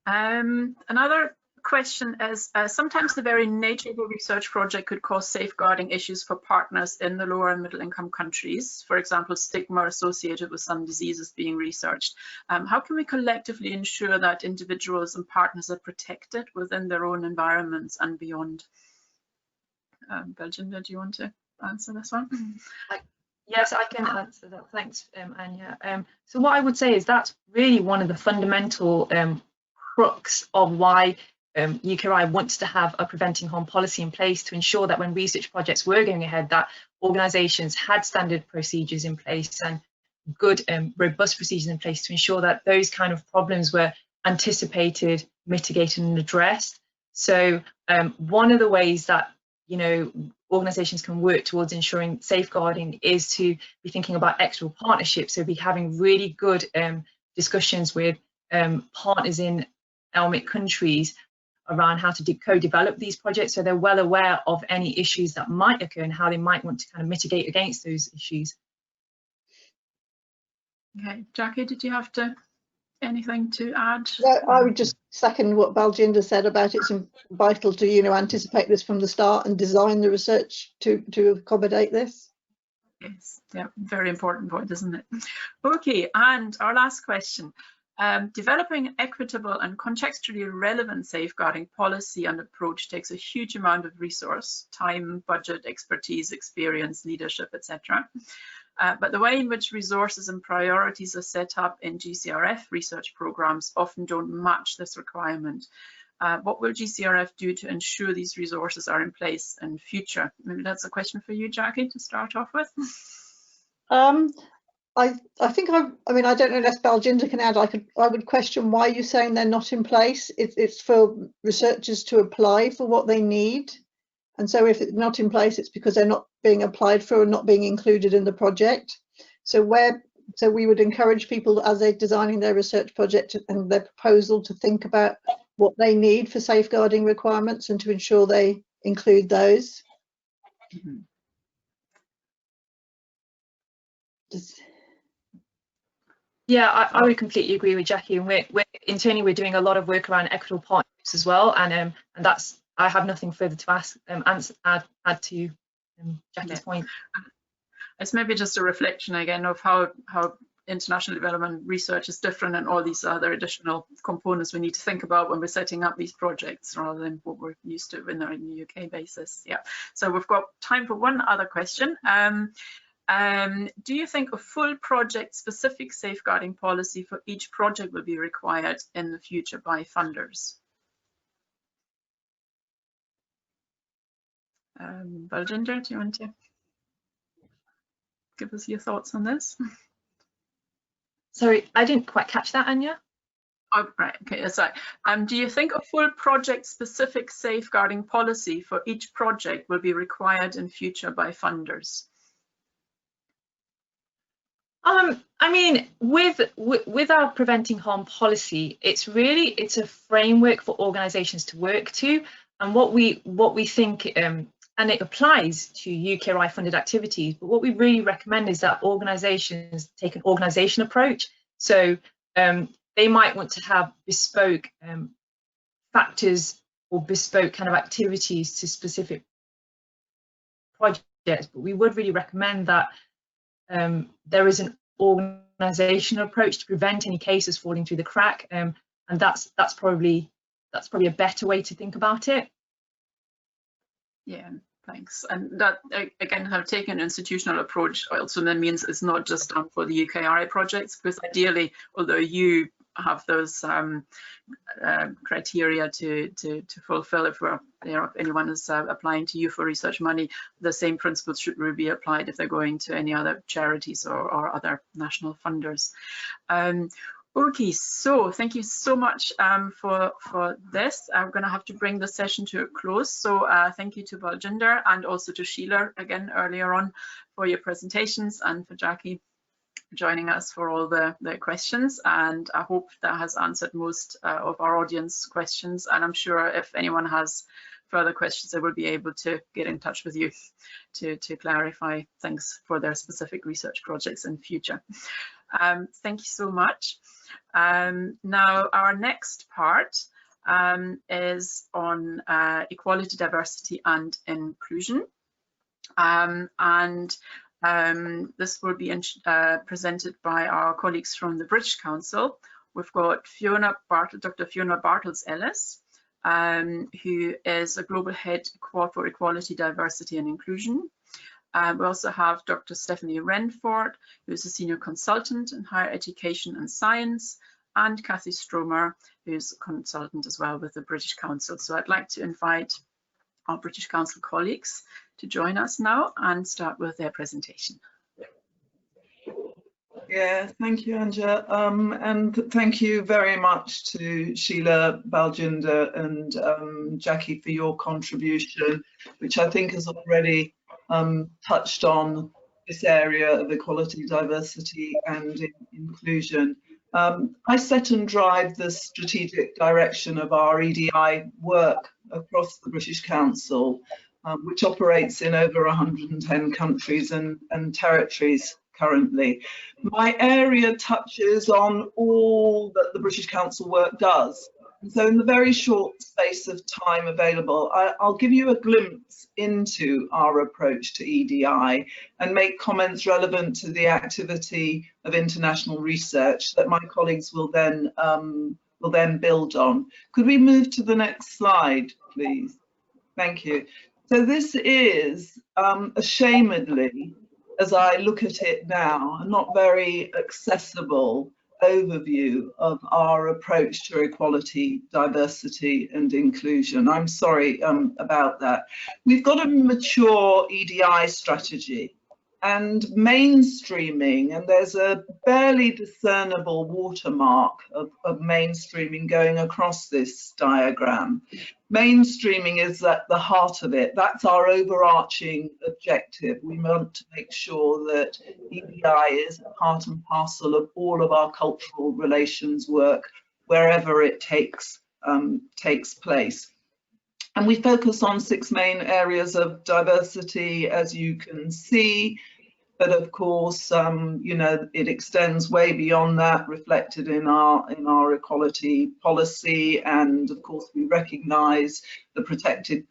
Another question is, sometimes the very nature of a research project could cause safeguarding issues for partners in the lower and middle income countries, for example, stigma associated with some diseases being researched. How can we collectively ensure that individuals and partners are protected within their own environments and beyond? Baljinder, do you want to answer this one? Yes, I can answer that. Thanks, Anya. So what I would say is that's really one of the fundamental crux of why UKRI wants to have a preventing harm policy in place, to ensure that when research projects were going ahead, that organisations had standard procedures in place and good robust procedures in place to ensure that those kind of problems were anticipated, mitigated and addressed. So one of the ways that organisations can work towards ensuring safeguarding is to be thinking about external partnerships. So be having really good discussions with partners in ELMIC countries around how to co-develop these projects, so they're well aware of any issues that might occur and how they might want to kind of mitigate against those issues. Okay, Jacqui, did you have anything to add? No, I would just second what Baljinder said about it's vital to anticipate this from the start and design the research to accommodate this. Yes, yeah, very important point, isn't it? Okay, and our last question. Developing an equitable and contextually relevant safeguarding policy and approach takes a huge amount of resource, time, budget, expertise, experience, leadership, etc. But the way in which resources and priorities are set up in GCRF research programmes often don't match this requirement. What will GCRF do to ensure these resources are in place in future? Maybe that's a question for you, Jacqui, to start off with. I think I don't know if Baljinder can add. I would question why you're saying they're not in place. It's for researchers to apply for what they need, and so if it's not in place, it's because they're not being applied for or not being included in the project. So we would encourage people as they're designing their research project and their proposal to think about what they need for safeguarding requirements and to ensure they include those. Mm-hmm. Yeah, I would completely agree with Jacqui, and we're internally we're doing a lot of work around equitable partnerships as well, and that's, I have nothing further to add to Jackie's point. It's maybe just a reflection again of how international development research is different, and all these other additional components we need to think about when we're setting up these projects rather than what we're used to in the UK basis. Yeah, so we've got time for one other question. Do you think a full project-specific safeguarding policy for each project will be required in the future by funders? Baljinder, do you want to give us your thoughts on this? Sorry, I didn't quite catch that, Anya. Oh, right, okay, that's right. Do you think a full project-specific safeguarding policy for each project will be required in future by funders? I mean, with our preventing harm policy, it's a framework for organisations to work to, and what we think, and it applies to UKRI funded activities. But what we really recommend is that organisations take an organisation approach. So they might want to have bespoke factors or bespoke kind of activities to specific projects. But we would really recommend that there is an organisational approach to prevent any cases falling through the crack, and that's probably a better way to think about it. Yeah, thanks. And that again, have taken an institutional approach also then means it's not just done for the UKRI projects, because ideally, although you have those criteria to fulfill, if anyone is applying to you for research money, the same principles should really be applied if they're going to any other charities or other national funders. Okay, so thank you so much for this. I'm going to have to bring the session to a close. So thank you to Baljinder and also to Sheila again earlier on for your presentations, and for Jacqui joining us for all the questions, and I hope that has answered most of our audience questions, and I'm sure if anyone has further questions they will be able to get in touch with you to clarify things for their specific research projects in future. Thank you so much. Now our next part is on equality, diversity and inclusion, this will be presented by our colleagues from the British Council. We've got Dr. Fiona Bartels-Ellis, who is a Global Head for Equality, Diversity and Inclusion. We also have Dr. Stephanie Renford, who is a Senior Consultant in Higher Education and Science, and Kathy Stromer, who is a consultant as well with the British Council. So I'd like to invite our British Council colleagues to join us now and start with their presentation. Yeah, thank you, Anja, and thank you very much to Sheila, Baljinder and Jacqui for your contribution, which I think has already touched on this area of equality, diversity and inclusion. I set and drive the strategic direction of our EDI work across the British Council, which operates in over 110 countries and territories currently. My area touches on all that the British Council work does. And so in the very short space of time available, I'll give you a glimpse into our approach to EDI and make comments relevant to the activity of international research that my colleagues will then build on. Could we move to the next slide, please? Thank you. So this is, ashamedly, as I look at it now, a not very accessible overview of our approach to equality, diversity and inclusion. I'm sorry about that. We've got a mature EDI strategy and mainstreaming, and there's a barely discernible watermark of mainstreaming going across this diagram. Mainstreaming is at the heart of it. That's our overarching objective. We want to make sure that EDI is part and parcel of all of our cultural relations work, wherever it takes place. And we focus on 6 main areas of diversity, as you can see. But of course, you know, it extends way beyond that, reflected in our equality policy. And of course, we recognise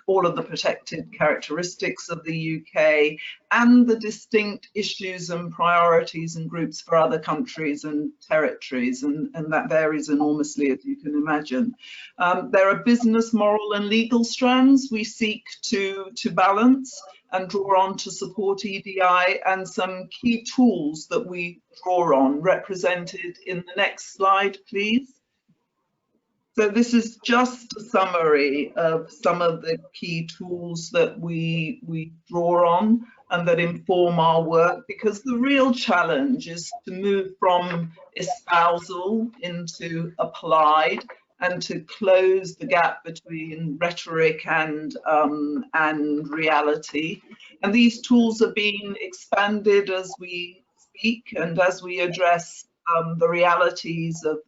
all of the protected characteristics of the UK and the distinct issues and priorities and groups for other countries and territories, and that varies enormously, as you can imagine. There are business, moral and legal strands we seek to balance and draw on to support EDI, and some key tools that we draw on, represented in the next slide, please. So this is just a summary of some of the key tools that we draw on and that inform our work, because the real challenge is to move from espousal into applied, and to close the gap between rhetoric and reality. And these tools are being expanded as we speak and as we address the realities of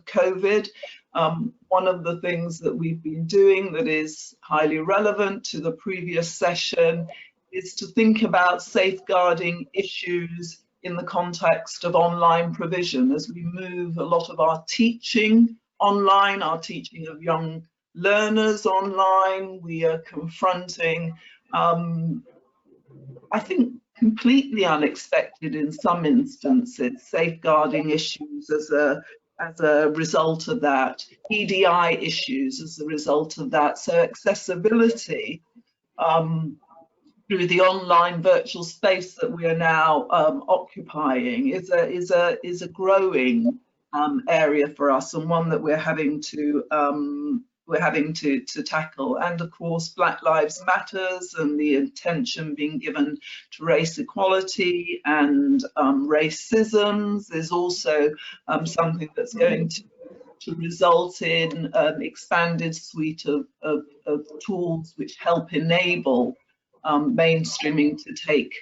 COVID. One of the things that we've been doing that is highly relevant to the previous session is to think about safeguarding issues in the context of online provision. As we move a lot of our teaching online, our teaching of young learners online, we are confronting, I think, completely unexpected in some instances, safeguarding issues as a result of that, EDI issues as a result of that. So accessibility through the online virtual space that we are now occupying is a growing area for us, and one that we're having to tackle. And of course, Black Lives Matters and the attention being given to race equality and racisms is also something that's going to result in an expanded suite of tools which help enable mainstreaming to take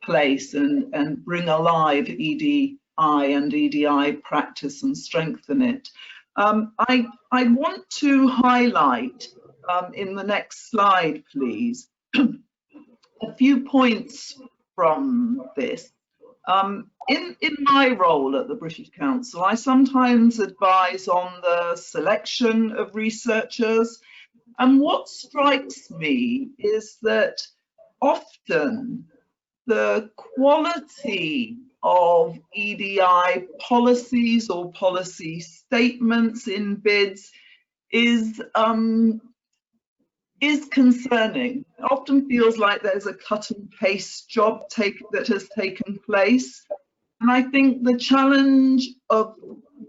place and bring alive EDI and EDI practice and strengthen it. I want to highlight in the next slide, please, a few points from this. In my role at the British Council, I sometimes advise on the selection of researchers, and what strikes me is that often the quality of EDI policies or policy statements in bids is concerning. It often feels like there's a cut and paste job that has taken place. And I think the challenge of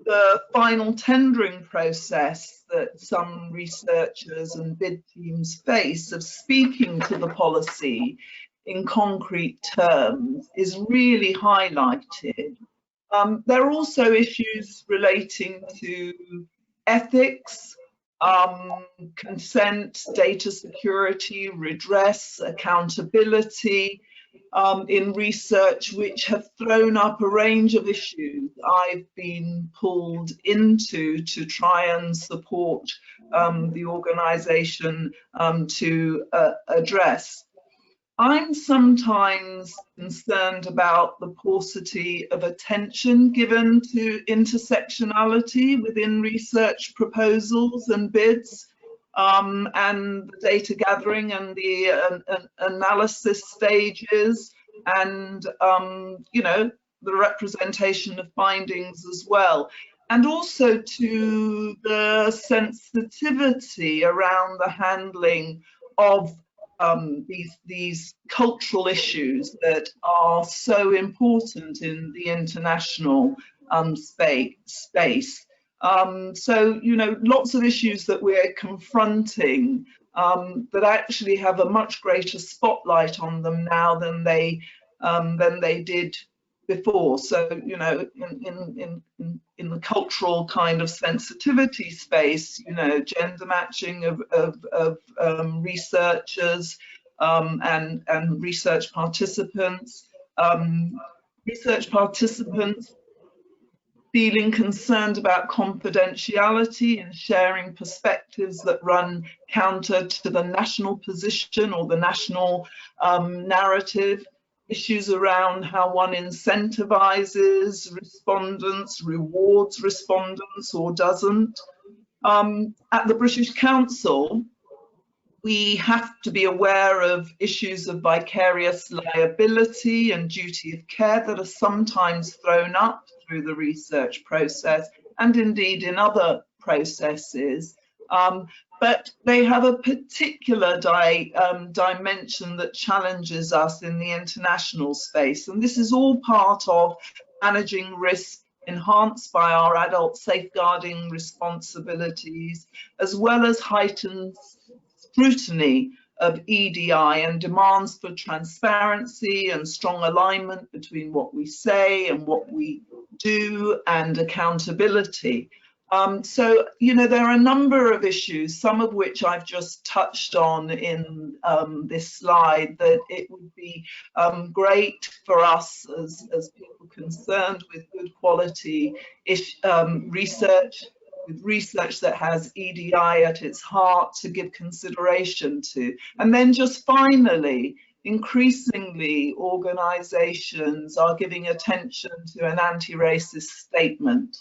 the final tendering process that some researchers and bid teams face of speaking to the policy in concrete terms is really highlighted. There are also issues relating to ethics, consent, data security, redress, accountability in research, which have thrown up a range of issues I've been pulled into to try and support the organisation to address. I'm sometimes concerned about the paucity of attention given to intersectionality within research proposals and bids, and the data gathering and the analysis stages, and you know, the representation of findings as well, and also to the sensitivity around the handling of these cultural issues that are so important in the international space. So, you know, lots of issues that we're confronting that actually have a much greater spotlight on them now than they did before. So, you know, in the cultural kind of sensitivity space, you know, gender matching of researchers and research participants feeling concerned about confidentiality and sharing perspectives that run counter to the national position or the national narrative. issues around how one incentivizes respondents, rewards respondents or doesn't. At the British Council, we have to be aware of issues of vicarious liability and duty of care that are sometimes thrown up through the research process and indeed in other processes. But they have a particular dimension that challenges us in the international space. And this is all part of managing risk enhanced by our adult safeguarding responsibilities, as well as heightened scrutiny of EDI and demands for transparency and strong alignment between what we say and what we do and accountability. So, you know, there are a number of issues, some of which I've just touched on in this slide, that it would be great for us as people concerned with good quality research, with research that has EDI at its heart, to give consideration to. And then just finally, increasingly organisations are giving attention to an anti-racist statement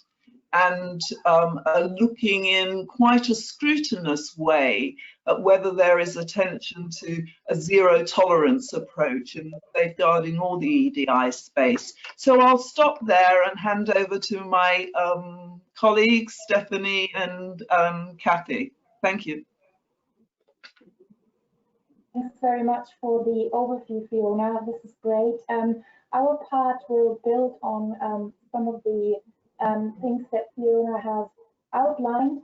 and are looking in quite a scrutinous way at whether there is attention to a zero tolerance approach in safeguarding all the EDI space. So I'll stop there and hand over to my colleagues, Stephanie and Kathy. Thank you. Thanks very much for the overview, Fiona. This is great. Our part will build on some of the things that Fiona has outlined,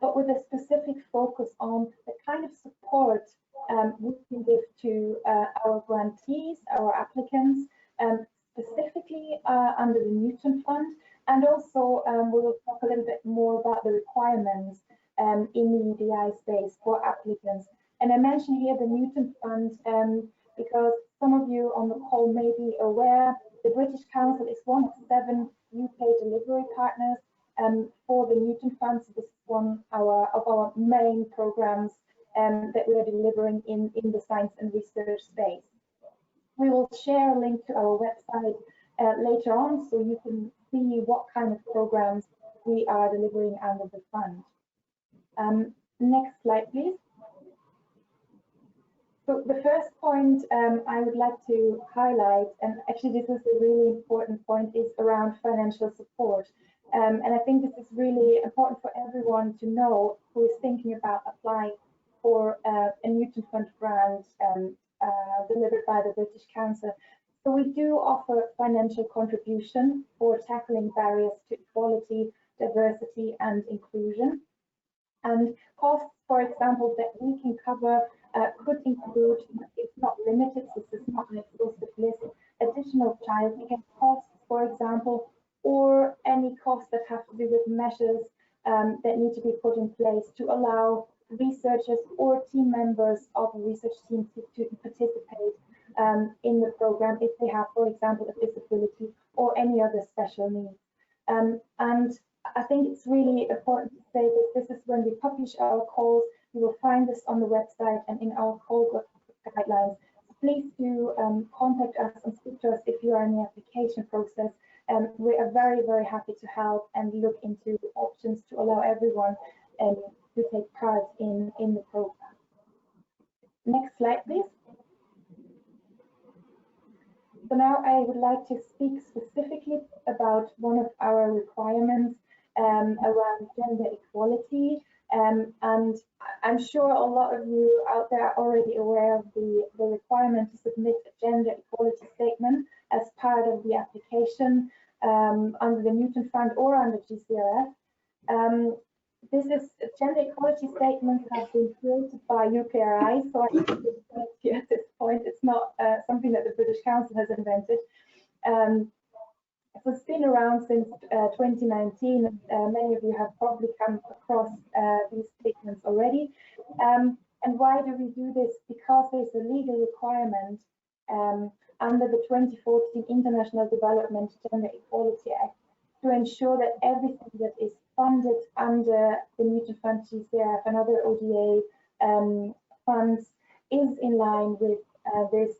but with a specific focus on the kind of support we can give to our grantees, our applicants, specifically under the Newton Fund, and also we will talk a little bit more about the requirements in the EDI space for applicants. And I mention here the Newton Fund because some of you on the call may be aware the British Council is one of 7 UK delivery partners for the Newton Fund. So this is one of our main programs that we are delivering in the science and research space. We will share a link to our website later on, so you can see what kind of programs we are delivering under the fund. Next slide, please. So the first point I would like to highlight, and actually this is a really important point, is around financial support. And I think this is really important for everyone to know who is thinking about applying for a Newton Fund grant delivered by the British Council. So we do offer financial contribution for tackling barriers to equality, diversity and inclusion. And costs, for example, that we can cover could include, it's not limited, this is not an exhaustive list, additional childcare costs, for example, or any costs that have to do with measures that need to be put in place to allow researchers or team members of a research team to participate in the program if they have, for example, a disability or any other special needs. And I think it's really important to say that this is when we publish our calls. You will find this on the website and in our call guidelines. So please do contact us and speak to us if you are in the application process. We are very, very happy to help and look into options to allow everyone to take part in the program. Next slide, please. So now I would like to speak specifically about one of our requirements around gender equality. And I'm sure a lot of you out there are already aware of the requirement to submit a gender equality statement as part of the application under the Newton Fund or under GCRF. This is gender equality statements have been created by UKRI, so I think at this point it's not something that the British Council has invented. So it's been around since 2019, and many of you have probably come across these statements already. And why do we do this? Because there's a legal requirement under the 2014 International Development Gender Equality Act to ensure that everything that is funded under the Newton Fund, GCRF and other ODA funds is in line with this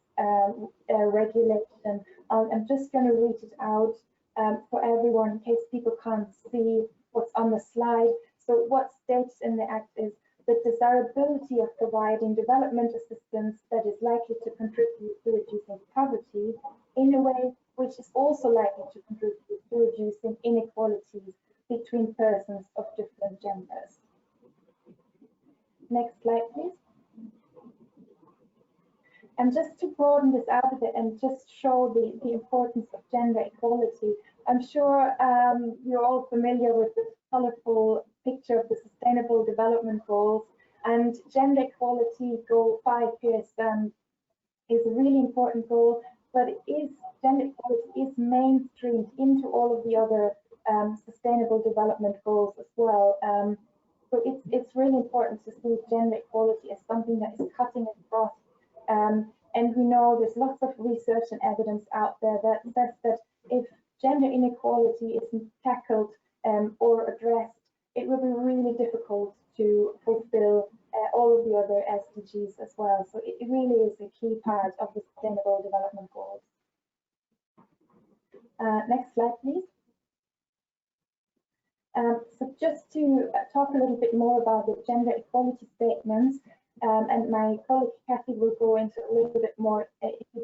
regulation. I'm just going to read it out for everyone in case people can't see what's on the slide. So what states in the Act is the desirability of providing development assistance that is likely to contribute to reducing poverty in a way which is also likely to contribute to reducing inequalities between persons of different genders. Next slide, please. And just to broaden this out a bit and just show the importance of gender equality, I'm sure you're all familiar with the colorful picture of the Sustainable Development Goals, and gender equality goal 5 here is a really important goal, but gender equality is mainstreamed into all of the other Sustainable Development Goals as well. So it's really important to see gender equality as something that is cutting across. And we know there's lots of research and evidence out there that says that if gender inequality isn't tackled or addressed, it will be really difficult to fulfill all of the other SDGs as well. So it really is a key part of the Sustainable Development Goals. Next slide, please. So just to talk a little bit more about the gender equality statements, and my colleague Jacqui will go into a little bit more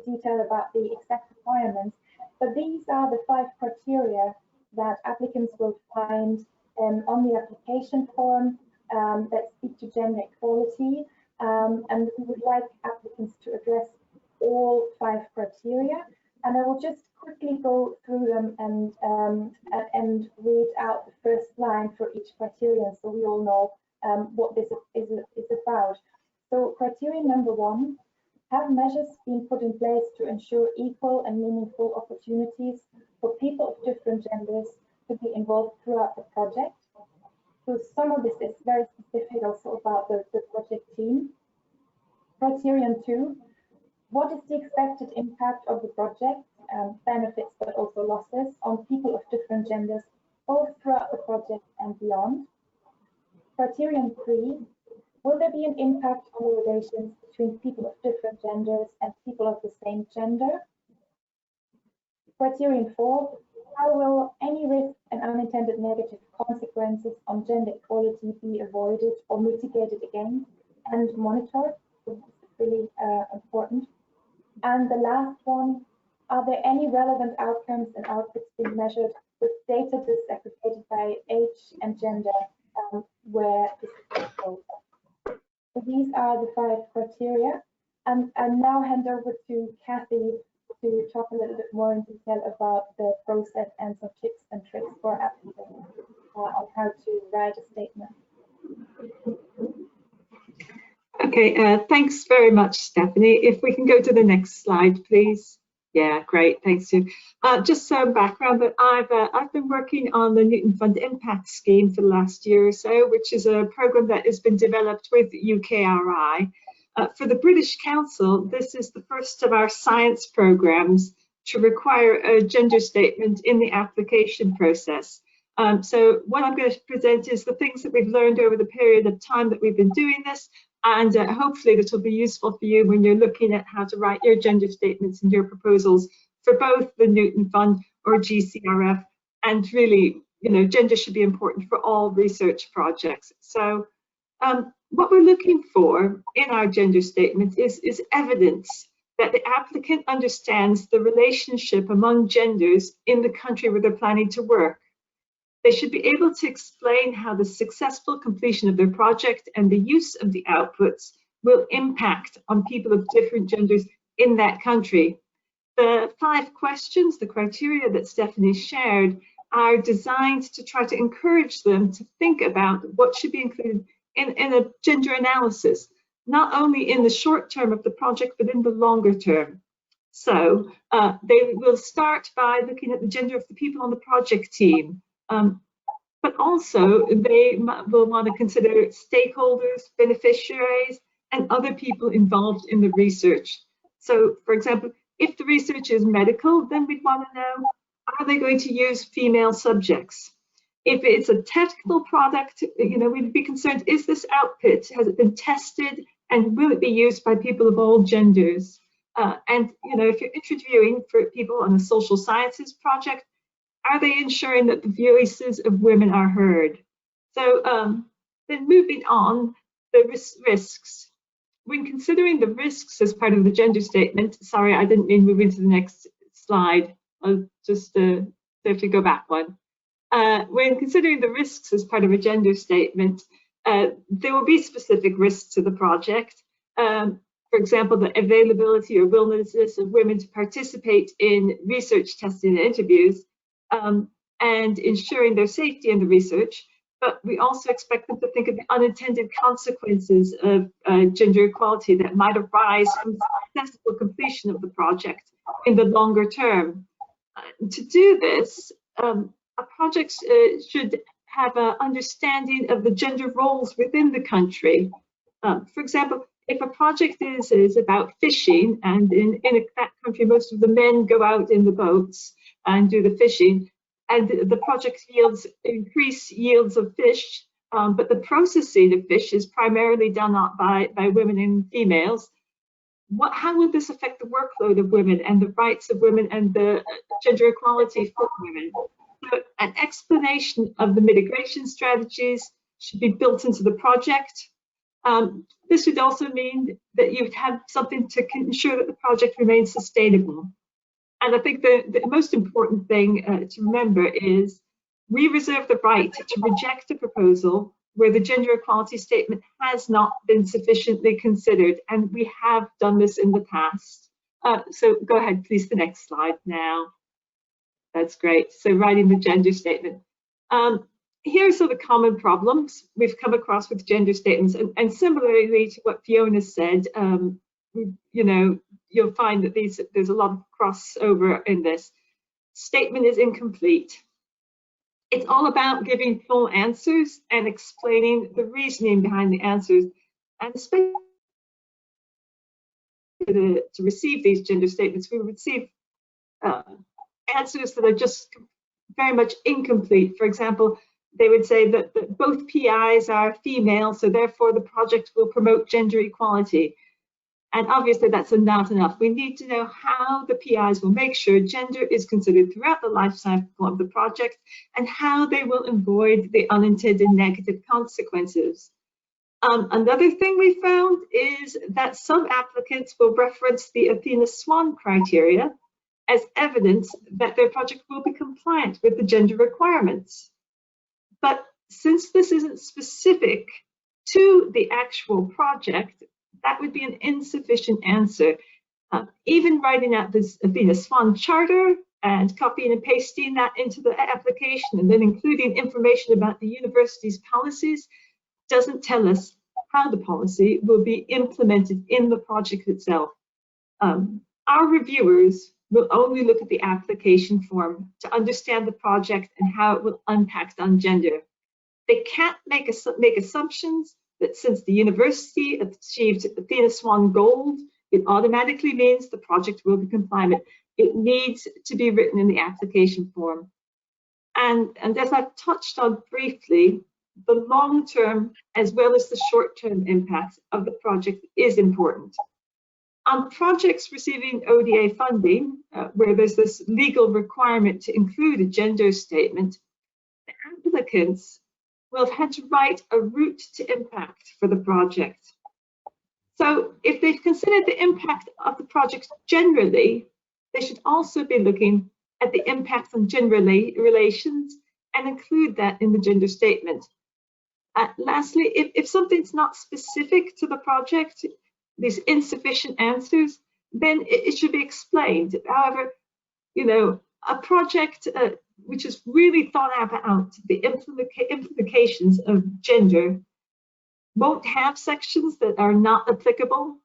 detail about the exact requirements. But these are the 5 criteria that applicants will find on the application form that speak to gender equality. And we would like applicants to address all 5 criteria. And I will just quickly go through them and read out the first line for each criterion so we all know what this is about. So criterion number 1, have measures been put in place to ensure equal and meaningful opportunities for people of different genders to be involved throughout the project? So some of this is very specific also about the project team. Criterion 2, what is the expected impact of the project, benefits but also losses, on people of different genders, both throughout the project and beyond? Criterion 3, will there be an impact on the relations between people of different genders and people of the same gender? Criterion 4, how will any risk and unintended negative consequences on gender equality be avoided or mitigated against and monitored? So this is really important. And the last one, are there any relevant outcomes and outputs being measured with data disaggregated by age and gender where this is possible? So these are the 5 criteria, and I'll now hand over to Jacqui to talk a little bit more in detail about the process and some tips and tricks for applicants on how to write a statement. Okay, thanks very much, Stephanie. If we can go to the next slide, please. Yeah, great, thanks you. Just some background, that I've been working on the Newton Fund Impact Scheme for the last year or so, which is a programme that has been developed with UKRI. For the British Council, this is the first of our science programmes to require a gender statement in the application process. So what I'm going to present is the things that we've learned over the period of time that we've been doing this, and hopefully this will be useful for you when you're looking at how to write your gender statements and your proposals for both the Newton Fund or GCRF. And really, you know, gender should be important for all research projects. So what we're looking for in our gender statement is evidence that the applicant understands the relationship among genders in the country where they're planning to work. They should be able to explain how the successful completion of their project and the use of the outputs will impact on people of different genders in that country. The 5 questions, the criteria that Stephanie shared, are designed to try to encourage them to think about what should be included in a gender analysis, not only in the short term of the project, but in the longer term. So they will start by looking at the gender of the people on the project team. But also they will want to consider stakeholders, beneficiaries, and other people involved in the research. So, for example, if the research is medical, then we'd want to know, are they going to use female subjects? If it's a technical product, you know, we'd be concerned, is this output, has it been tested, and will it be used by people of all genders? And if you're interviewing for people on a social sciences project, are they ensuring that the voices of women are heard? So then moving on, the risks. When considering the risks as part of the gender statement, sorry, I didn't mean moving to the next slide. I'll just if you go back one. When considering the risks as part of a gender statement, there will be specific risks to the project. For example, the availability or willingness of women to participate in research testing and interviews, and ensuring their safety in the research. But we also expect them to think of the unintended consequences of gender equality that might arise from successful completion of the project in the longer term. To do this, a project should have an understanding of the gender roles within the country. For example, if a project is about fishing, and in that country most of the men go out in the boats and do the fishing, and the project yields increased yields of fish, but the processing of fish is primarily done by women and females, how will this affect the workload of women and the rights of women and the gender equality for women? So an explanation of the mitigation strategies should be built into the project. This would also mean that you would have something to ensure that the project remains sustainable. And I think the most important thing to remember is we reserve the right to reject a proposal where the gender equality statement has not been sufficiently considered, and we have done this in the past. So go ahead, please, the next slide now. That's great. So writing the gender statement. Here are some of the common problems we've come across with gender statements, and similarly to what Fiona said, you'll find that there's a lot of crossover in this. Statement is incomplete. It's all about giving full answers and explaining the reasoning behind the answers, and especially to receive these gender statements, we receive answers that are just very much incomplete. For example, they would say that both PIs are female, so therefore the project will promote gender equality. And obviously that's not enough. We need to know how the PIs will make sure gender is considered throughout the life cycle of the project and how they will avoid the unintended negative consequences. Another thing we found is that some applicants will reference the Athena Swan criteria as evidence that their project will be compliant with the gender requirements. But since this isn't specific to the actual project, that would be an insufficient answer. Even writing out this Athena Swan charter and copying and pasting that into the application and then including information about the university's policies doesn't tell us how the policy will be implemented in the project itself. Our reviewers will only look at the application form to understand the project and how it will impact on gender. They can't make assumptions that since the university achieved Athena Swan Gold, it automatically means the project will be compliant. It needs to be written in the application form. And as I've touched on briefly, the long-term as well as the short-term impact of the project is important. On projects receiving ODA funding, where there's this legal requirement to include a gender statement, the applicants will have had to write a route to impact for the project. So if they've considered the impact of the project generally, they should also be looking at the impact on gender relations and include that in the gender statement. Lastly, if something's not specific to the project, these insufficient answers, then it should be explained. However, a project which is really thought about the implications of gender won't have sections that are not applicable.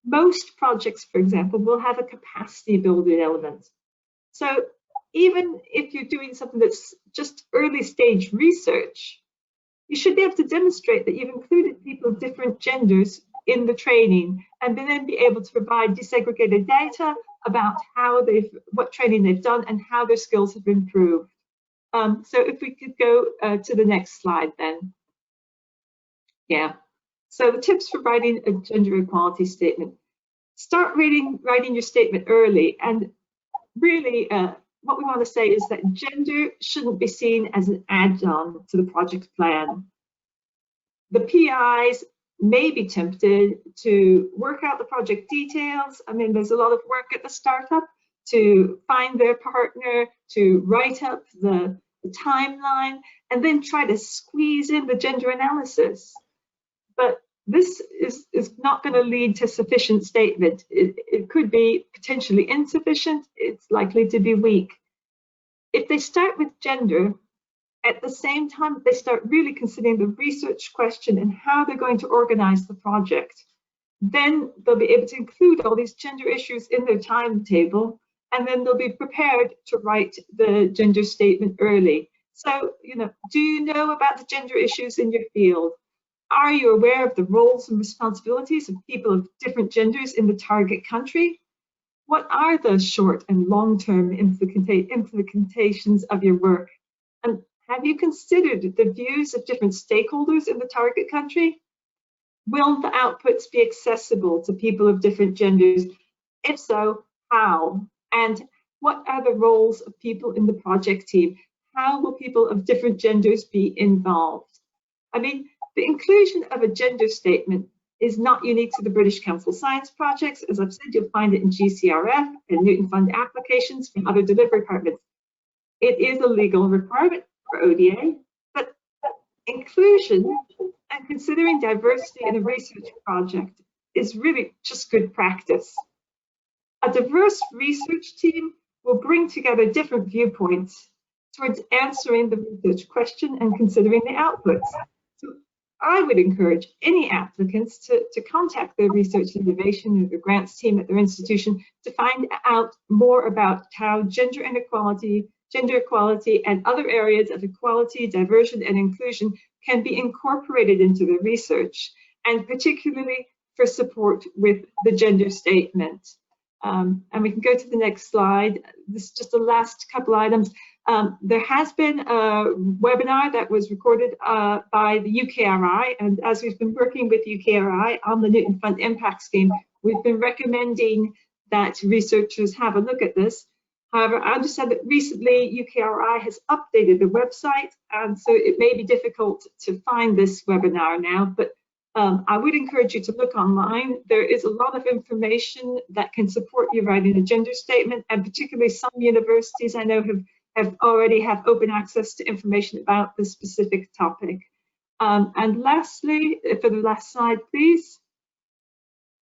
Most projects, for example, will have a capacity building element. So even if you're doing something that's just early stage research, you should be able to demonstrate that you've included people of different genders in the training and then be able to provide disaggregated data about what training they've done and how their skills have improved. So if we could go to the next slide then. Yeah, so the tips for writing a gender equality statement. start writing your statement early. And really, what we want to say is that gender shouldn't be seen as an add-on to the project plan. The PIs may be tempted to work out the project details. I mean, there's a lot of work at the startup to find their partner, to write up the timeline, and then try to squeeze in the gender analysis. But this is not going to lead to sufficient statement. It could be potentially insufficient. It's likely to be weak. If they start with gender, at the same time they start really considering the research question and how they're going to organize the project, then they'll be able to include all these gender issues in their timetable, and then they'll be prepared to write the gender statement early. So, do you know about the gender issues in your field? Are you aware of the roles and responsibilities of people of different genders in the target country? What are the short and long-term implications of your work? And have you considered the views of different stakeholders in the target country? Will the outputs be accessible to people of different genders? If so, how? And what are the roles of people in the project team? How will people of different genders be involved? I mean, the inclusion of a gender statement is not unique to the British Council Science Projects. As I've said, you'll find it in GCRF and Newton Fund applications from other delivery departments. It is a legal requirement for ODA, but inclusion and considering diversity in a research project is really just good practice. A diverse research team will bring together different viewpoints towards answering the research question and considering the outputs. So I would encourage any applicants to contact their research innovation or the grants team at their institution to find out more about how gender inequality, gender equality, and other areas of equality, diversion, and inclusion can be incorporated into the research, and particularly for support with the gender statement. And we can go to the next slide. This is just the last couple items. There has been a webinar that was recorded by the UKRI, and as we've been working with UKRI on the Newton Fund Impact Scheme, we've been recommending that researchers have a look at this. However, I understand that recently UKRI has updated the website, and so it may be difficult to find this webinar now, but I would encourage you to look online. There is a lot of information that can support you writing a gender statement, and particularly some universities I know already have open access to information about this specific topic. And lastly, for the last slide, please.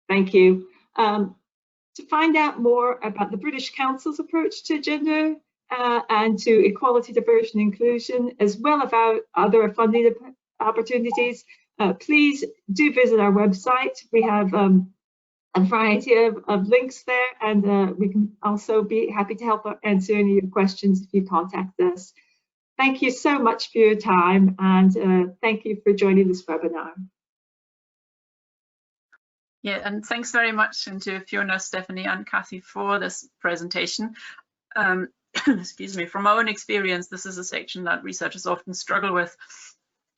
Thank you. To find out more about the British Council's approach to gender and to equality, diversity, and inclusion, as well as about other funding opportunities, please do visit our website. We have a variety of links there, and we can also be happy to help answer any of your questions if you contact us. Thank you so much for your time, and thank you for joining this webinar. Yeah, and thanks very much to Fiona, Stephanie, and Kathy for this presentation. Excuse me. From my own experience, this is a section that researchers often struggle with.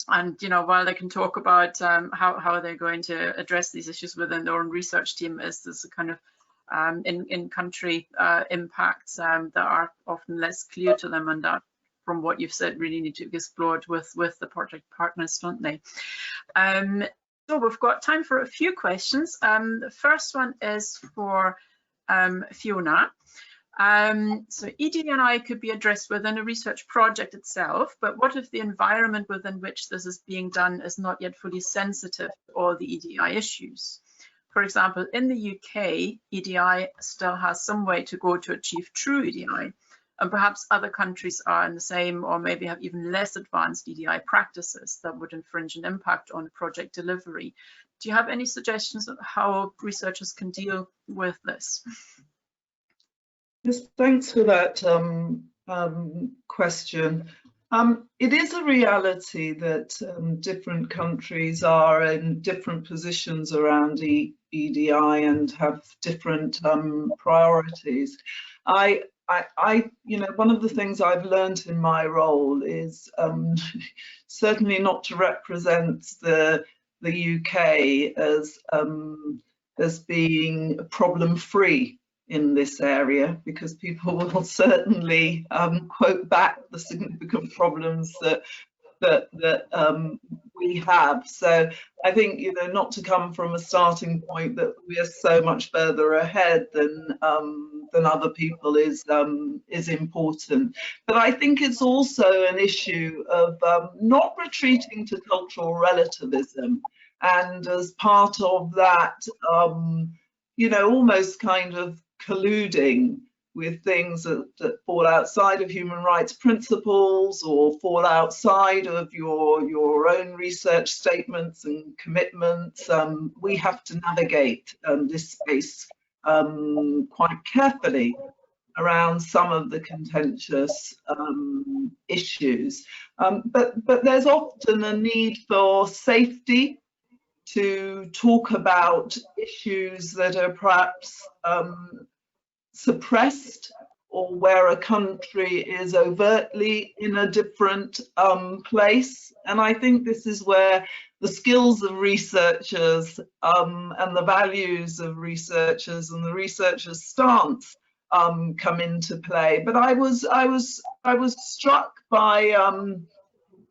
And while they can talk about how they're going to address these issues within their own research team, is this a kind of in-country impacts that are often less clear to them, and that, from what you've said, really need to be explored with the project partners, don't they? So we've got time for a few questions. The first one is for Fiona. So EDI could be addressed within a research project itself, but what if the environment within which this is being done is not yet fully sensitive to all the EDI issues? For example, in the UK, EDI still has some way to go to achieve true EDI, and perhaps other countries are in the same or maybe have even less advanced EDI practices that would infringe an impact on project delivery. Do you have any suggestions on how researchers can deal with this? Yes, thanks for that question. It is a reality that different countries are in different positions around EDI and have different priorities. One of the things I've learned in my role is certainly not to represent the UK as being problem-free in this area, because people will certainly quote back the significant problems that we have. So I think, you know, not to come from a starting point that we are so much further ahead than other people is important. But I think it's also an issue of not retreating to cultural relativism, and as part of that, you know, almost kind of colluding with things that fall outside of human rights principles or fall outside of your own research statements and commitments. We have to navigate this space quite carefully around some of the contentious issues. But there's often a need for safety to talk about issues that are perhaps suppressed, or where a country is overtly in a different place. And I think this is where the skills of researchers and the values of researchers and the researchers' stance come into play. But I was struck by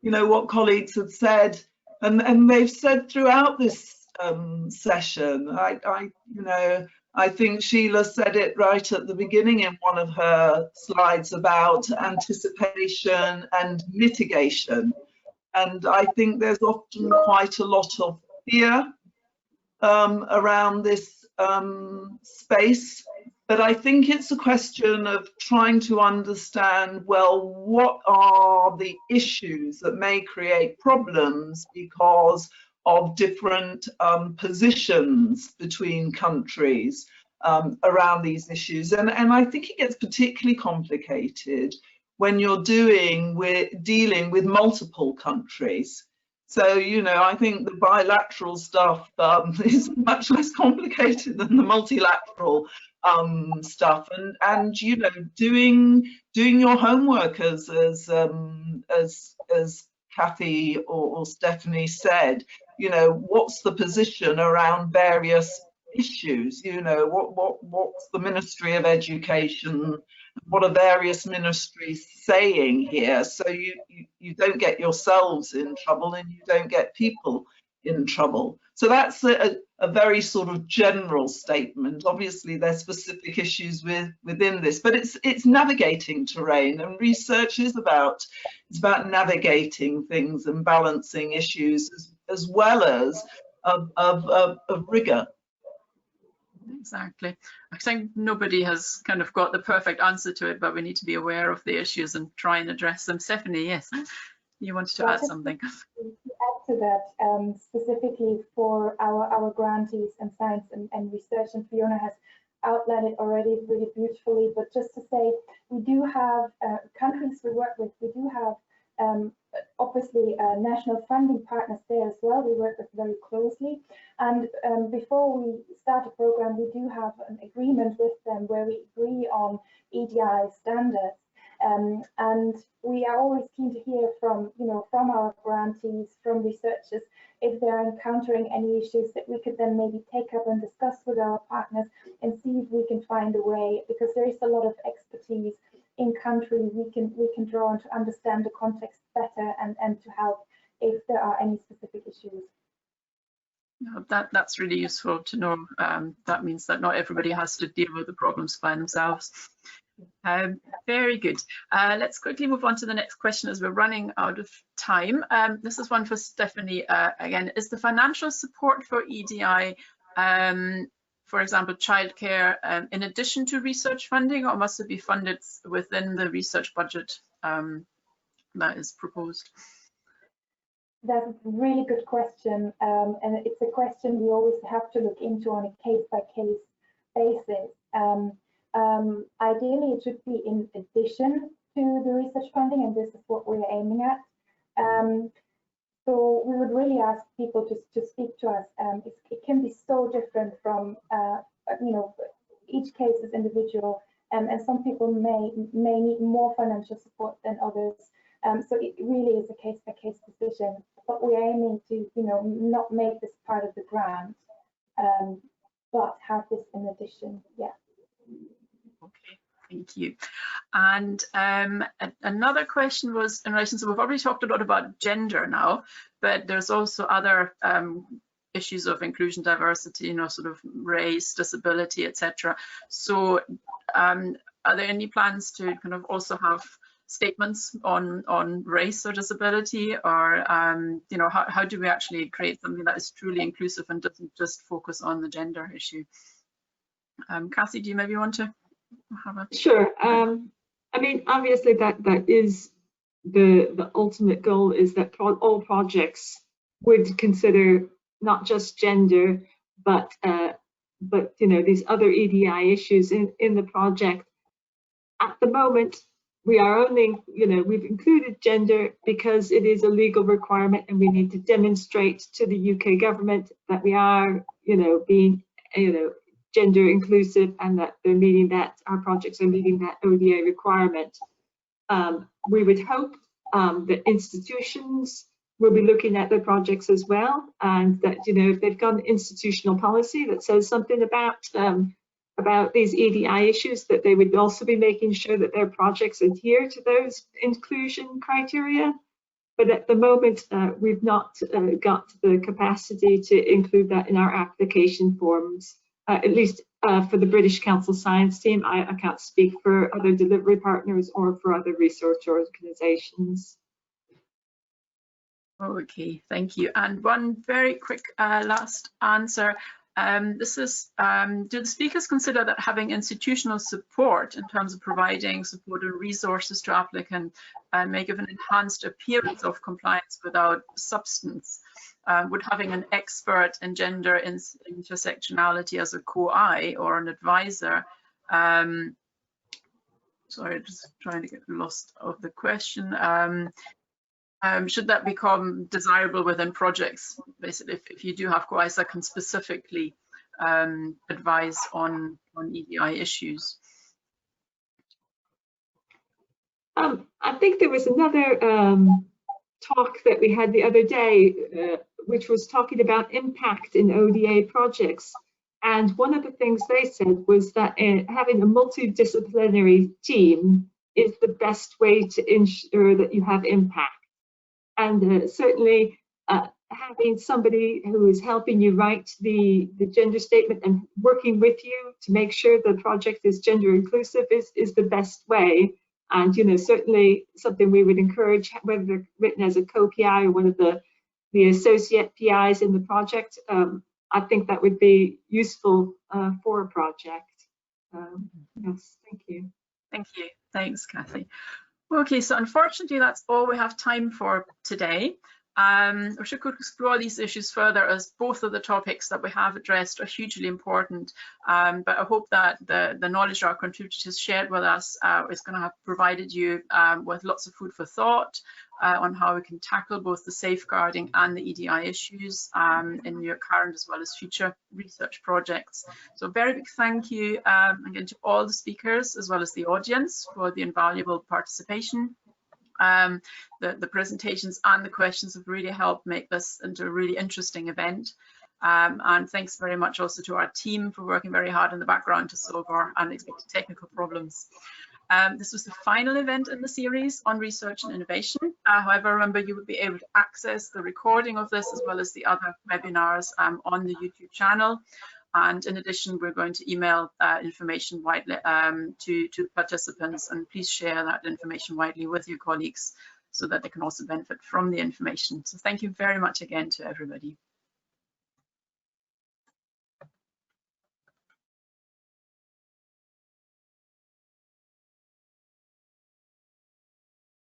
you know, what colleagues had said, and they've said throughout this session. You know, I think Sheila said it right at the beginning in one of her slides about anticipation and mitigation. And I think there's often quite a lot of fear around this space. But I think it's a question of trying to understand, well, what are the issues that may create problems because of different positions between countries around these issues. And I think it gets particularly complicated when you're dealing with multiple countries. So, you know, I think the bilateral stuff is much less complicated than the multilateral stuff. And you know, doing your homework as Kathy or Stephanie said, you know, what's the position around various issues? You know, what's the Ministry of Education? What are various ministries saying here? So you don't get yourselves in trouble and you don't get people in trouble. So that's a very sort of general statement. Obviously, there's specific issues within this, but it's navigating terrain, and research is about navigating things and balancing issues as well as of rigor. Exactly. I think nobody has kind of got the perfect answer to it, but we need to be aware of the issues and try and address them. Stephanie, yes, you wanted to add something. To add to that, specifically for our grantees and science and research, and Fiona has outlined it already really beautifully, but just to say, we do have countries we work with, we do have obviously national funding partners there as well. We work with very closely, and before we start a program, we do have an agreement with them where we agree on EDI standards, and we are always keen to hear from from our grantees, from researchers, if they're encountering any issues that we could then maybe take up and discuss with our partners and see if we can find a way, because there is a lot of expertise in country we can draw on to understand the context better and to help if there are any specific issues. That's really useful to know. That means that not everybody has to deal with the problems by themselves. Very good. Let's quickly move on to the next question as we're running out of time. This is one for Stephanie again. Is the financial support for EDI, for example, childcare, in addition to research funding, or must it be funded within the research budget that is proposed? That's a really good question, and it's a question we always have to look into on a case-by-case basis. Ideally, it should be in addition to the research funding, and this is what we're aiming at. So we would really ask people to speak to us. It can be so different from, each case is individual, and some people may need more financial support than others. So it really is a case-by-case decision. But we're aiming to, not make this part of the grant. but have this in addition. Yeah. Okay, thank you. And another question was in relation, so we've already talked a lot about gender now, but there's also other issues of inclusion, diversity, sort of race, disability, etc. So are there any plans to kind of also have statements on race or disability, or how do we actually create something that is truly inclusive and doesn't just focus on the gender issue? Cassie, do you maybe want to have a... Sure. I mean, obviously that is the ultimate goal, is that all projects would consider not just gender, but these other EDI issues in the project. At the moment, we are only, we've included gender because it is a legal requirement, and we need to demonstrate to the UK government that we are, being, gender inclusive, and that they're meeting that, our projects are meeting that ODA requirement. We would hope that institutions will be looking at their projects as well, and that, if they've got an institutional policy that says something about these EDI issues, that they would also be making sure that their projects adhere to those inclusion criteria. But at the moment, we've not got the capacity to include that in our application forms, at least for the British Council Science Team. I can't speak for other delivery partners or for other research organisations. Okay, thank you. And one very quick last answer. This is, do the speakers consider that having institutional support in terms of providing support and resources to applicants may give an enhanced appearance of compliance without substance? Would having an expert in gender intersectionality as a co-I or an advisor, sorry, just trying to get lost of the question, should that become desirable within projects? Basically, if you do have co-Is that can specifically advise on EDI issues. I think there was another talk that we had the other day, which was talking about impact in ODA projects. And one of the things they said was that having a multidisciplinary team is the best way to ensure that you have impact. And certainly having somebody who is helping you write the gender statement and working with you to make sure the project is gender inclusive is the best way. And certainly something we would encourage, whether they're written as a co-PI or one of the associate PIs in the project. I think that would be useful for a project. Yes, thank you. Thank you. Thanks, Kathy. Okay, so unfortunately, that's all we have time for today. We should explore these issues further, as both of the topics that we have addressed are hugely important. But I hope that the knowledge our contributors shared with us is going to have provided you with lots of food for thought on how we can tackle both the safeguarding and the EDI issues in your current as well as future research projects. So very big thank you again to all the speakers as well as the audience for the invaluable participation. The presentations and the questions have really helped make this into a really interesting event. And thanks very much also to our team for working very hard in the background to solve our unexpected technical problems. This was the final event in the series on research and innovation. However, remember, you will be able to access the recording of this as well as the other webinars on the YouTube channel. And in addition, we're going to email information widely to participants, and please share that information widely with your colleagues so that they can also benefit from the information. So thank you very much again to everybody.